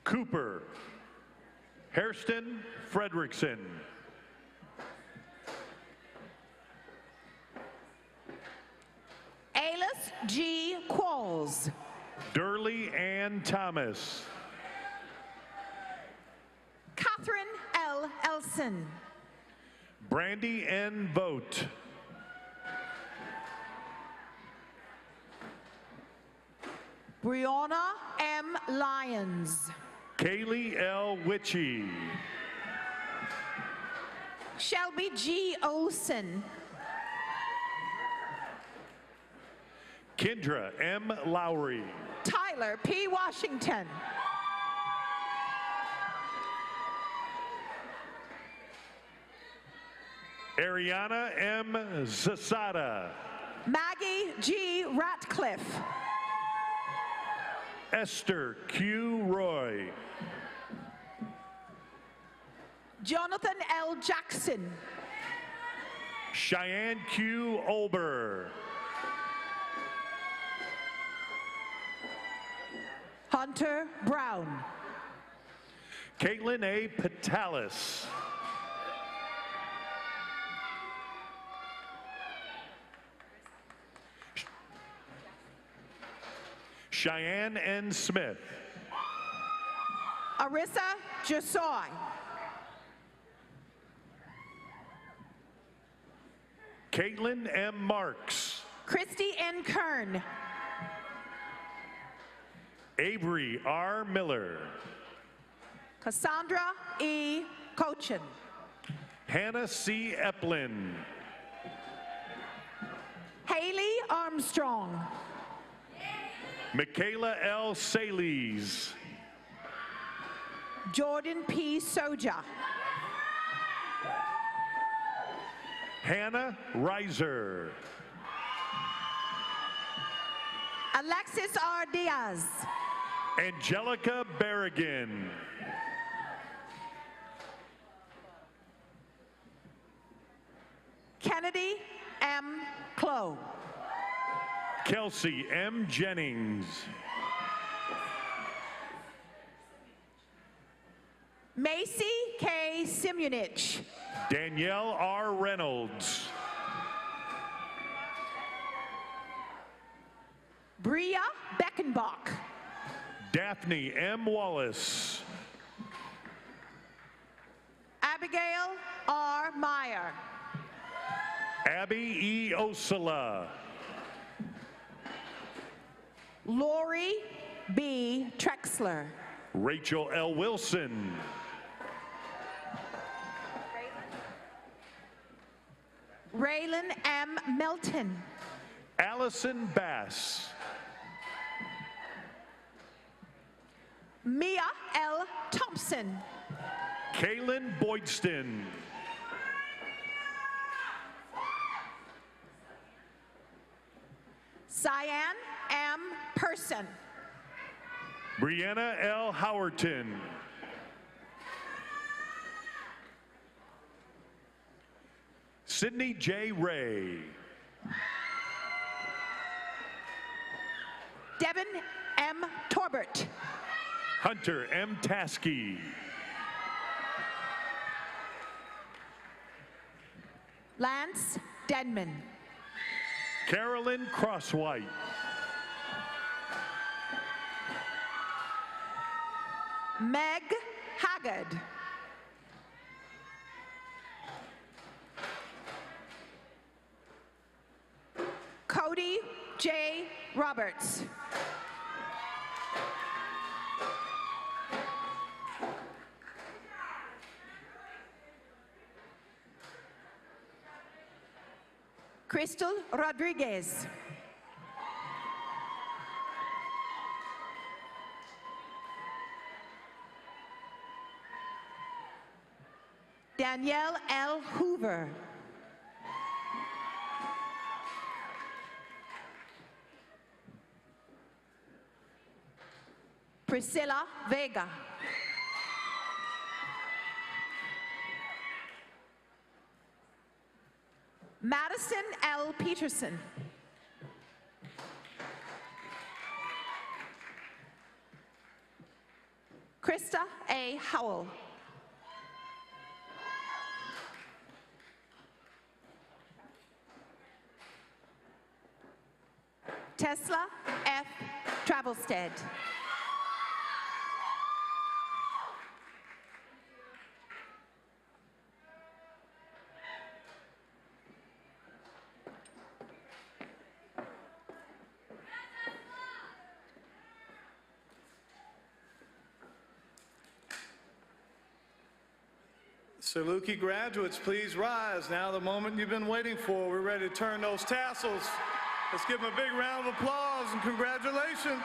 Cooper. Hairston Fredrickson. Alice G. Qualls. Durley Ann Thomas. Catherine L. Elson. Brandy N. Vogt. Brianna M. Lyons. Kaylee L. Witchy. Shelby G. Olson. Kendra M. Lowry. Tyler P. Washington. Ariana M. Zasada. Maggie G. Ratcliffe. Esther Q. Roy. Jonathan L. Jackson. Cheyenne Q. Olber. Hunter Brown. Caitlin A. Patalis. Cheyenne N. Smith. Arissa Jasoi. Caitlin M. Marks. Christy N. Kern. Avery R. Miller. Cassandra E. Cochin. Hannah C. Eplin. Haley Armstrong. Michaela L. Sales. Jordan P. Soja. Hannah Reiser. Alexis R. Diaz. Angelica Berrigan. Kennedy M. Clow. Kelsey M. Jennings. Macy K. Simunich. Danielle R. Reynolds. Bria Beckenbach. Daphne M. Wallace. Abigail R. Meyer. Abby E. Osala. Lori B. Trexler. Rachel L. Wilson. Raylan M. Melton. Allison Bass. Mia L. Thompson. Kaylin Boydston. Cyan M. Person. Brianna L. Howerton. Sydney J. Ray. Devin M. Torbert. Hunter M. Taskey. Lance Denman. Carolyn Crosswhite. Meg Haggard. Cody J. Roberts. Crystal Rodriguez. Danielle L. Hoover. Priscilla Vega. Madison L. Peterson. Krista A. Howell. Tesla F. Travelstead. SIUC graduates, please rise. Now the moment you've been waiting for. We're ready to turn those tassels. Let's give them a big round of applause and congratulations.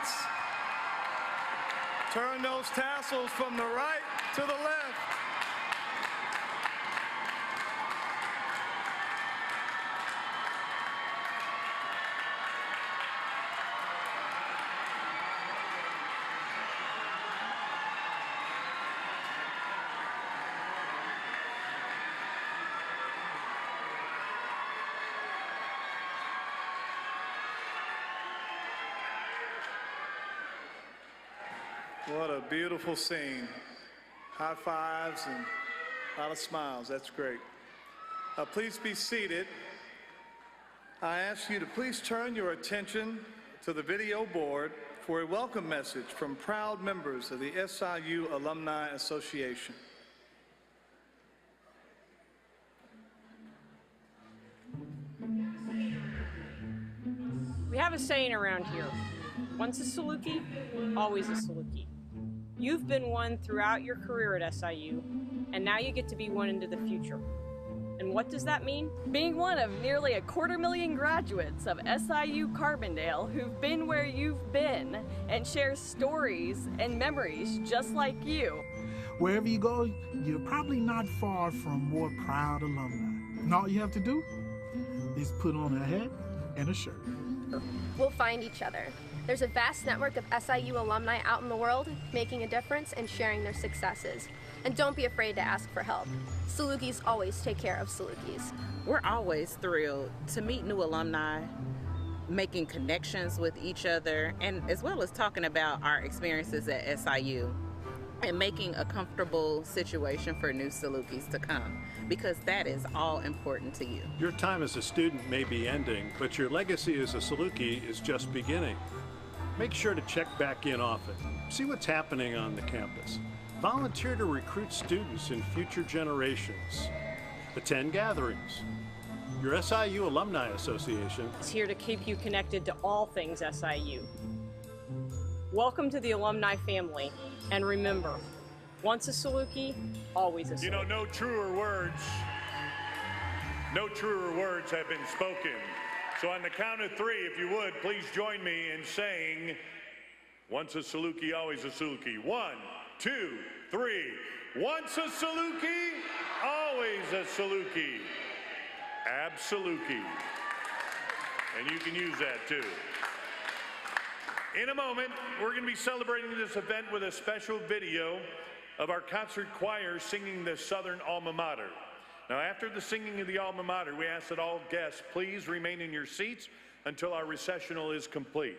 Turn those tassels from the right to the left. What a beautiful scene. High fives and a lot of smiles. That's great. Please be seated. I ask you to please turn your attention to the video board for a welcome message from proud members of the SIU Alumni Association. We have a saying around here, once a SIUC, always a SIUC. You've been one throughout your career at SIU, and now you get to be one into the future. And what does that mean? Being one of nearly 250,000 graduates of SIU Carbondale who've been where you've been and share stories and memories just like you. Wherever you go, you're probably not far from more proud alumni. And all you have to do is put on a hat and a shirt. together. We'll find each other. There's a vast network of SIU alumni out in the world making a difference and sharing their successes. And don't be afraid to ask for help. Salukis always take care of Salukis. We're always thrilled to meet new alumni, making connections with each other, and as well as talking about our experiences at SIU and making a comfortable situation for new Salukis to come, because that is all important to you. Your time as a student may be ending, but your legacy as a Saluki is just beginning. Make sure to check back in often. See what's happening on the campus. Volunteer to recruit students in future generations. Attend gatherings. Your SIU Alumni Association is here to keep you connected to all things SIU. Welcome to the alumni family, and remember, once a Saluki, always a Saluki. You know, no truer words have been spoken. So on the count of three, if you would, please join me in saying, once a Saluki, always a Saluki. 1, 2, 3. Once a Saluki, always a Saluki. Absoluki. And you can use that too. In a moment, we're going to be celebrating this event with a special video of our concert choir singing the Southern Alma Mater. Now, after the singing of the Alma Mater, we ask that all guests please remain in your seats until our recessional is complete.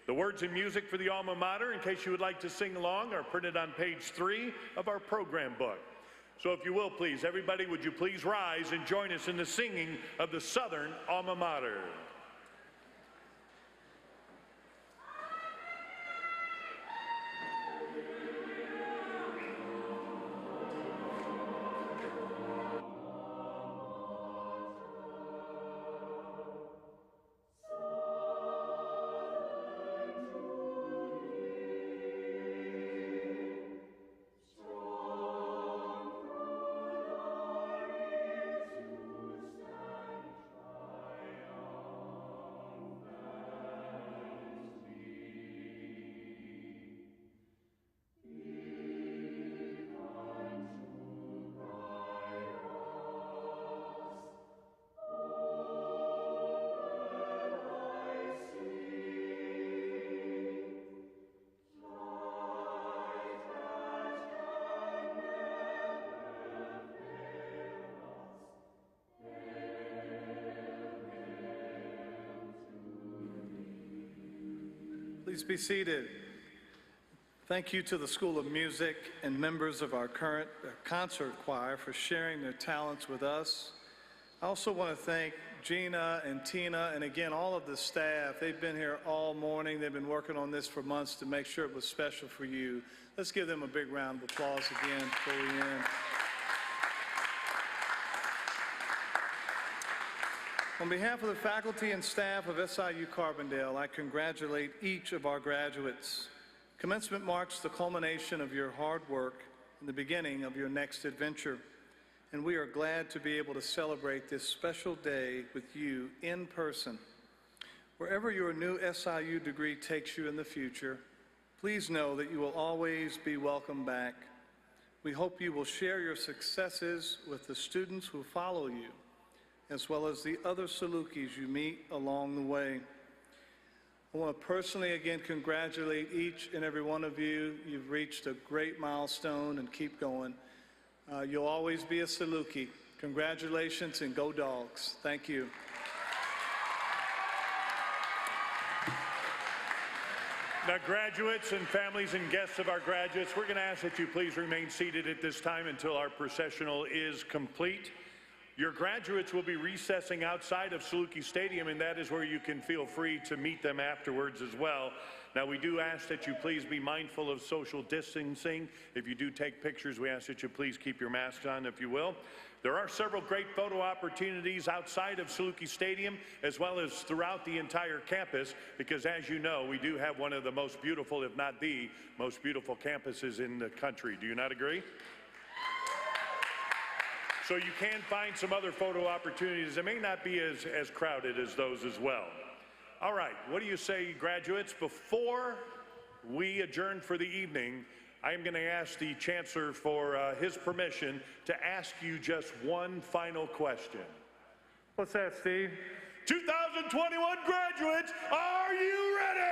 The words and music for the Alma Mater, in case you would like to sing along, are printed on page 3 of our program book. So if you will, please, everybody, would you please rise and join us in the singing of the Southern Alma Mater. Please be seated. Thank you to the School of Music and members of our current concert choir for sharing their talents with us. I also want to thank Gina and Tina and again all of the staff. They've been here all morning. They've been working on this for months to make sure it was special for you. Let's give them a big round of applause again before we end. On behalf of the faculty and staff of SIU Carbondale, I congratulate each of our graduates. Commencement marks the culmination of your hard work and the beginning of your next adventure. And we are glad to be able to celebrate this special day with you in person. Wherever your new SIU degree takes you in the future, please know that you will always be welcome back. We hope you will share your successes with the students who follow you, as well as the other Salukis you meet along the way. I want to personally again congratulate each and every one of you. You've reached a great milestone and keep going. You'll always be a Saluki. Congratulations and go Dogs. Thank you. Now, graduates and families and guests of our graduates, we're going to ask that you please remain seated at this time until our processional is complete. Your graduates will be recessing outside of Saluki Stadium, and that is where you can feel free to meet them afterwards as well. Now, we do ask that you please be mindful of social distancing. If you do take pictures, we ask that you please keep your masks on, if you will. There are several great photo opportunities outside of Saluki Stadium, as well as throughout the entire campus, because as you know, we do have one of the most beautiful, if not the most beautiful campuses in the country. Do you not agree? So you can find some other photo opportunities that may not be as crowded as those as well. All right, what do you say, graduates? Before we adjourn for the evening, I'm going to ask the Chancellor for his permission to ask you just one final question. What's that, Steve? 2021 graduates, are you ready?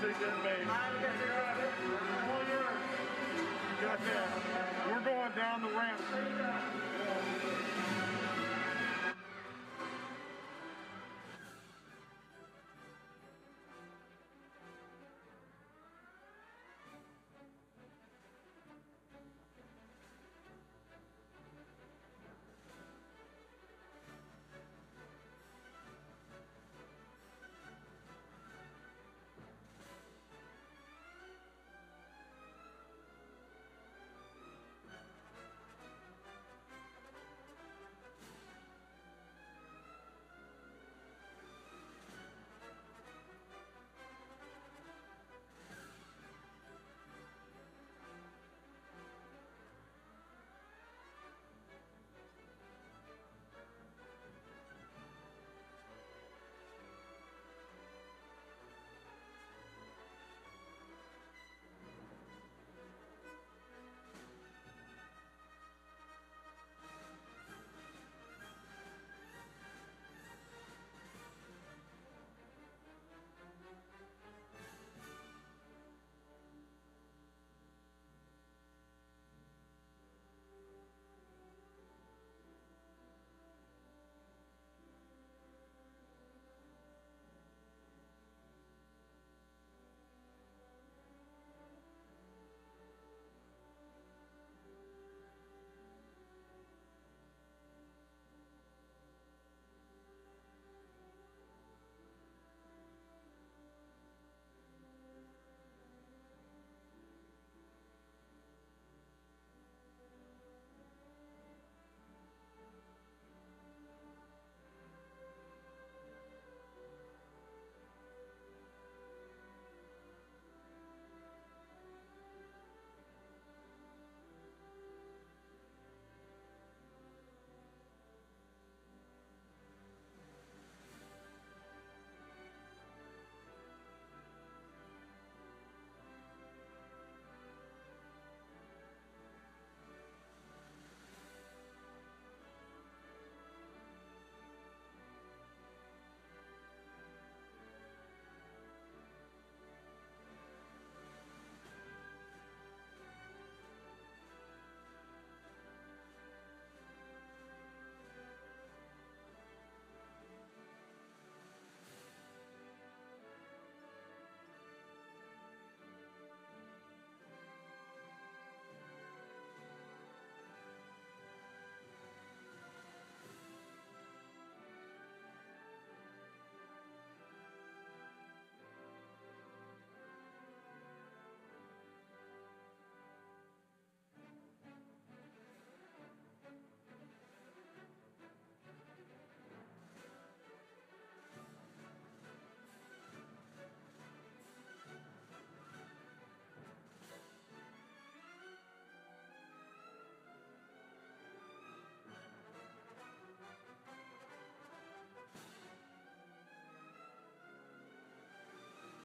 Take that, baby. All yours. You got that.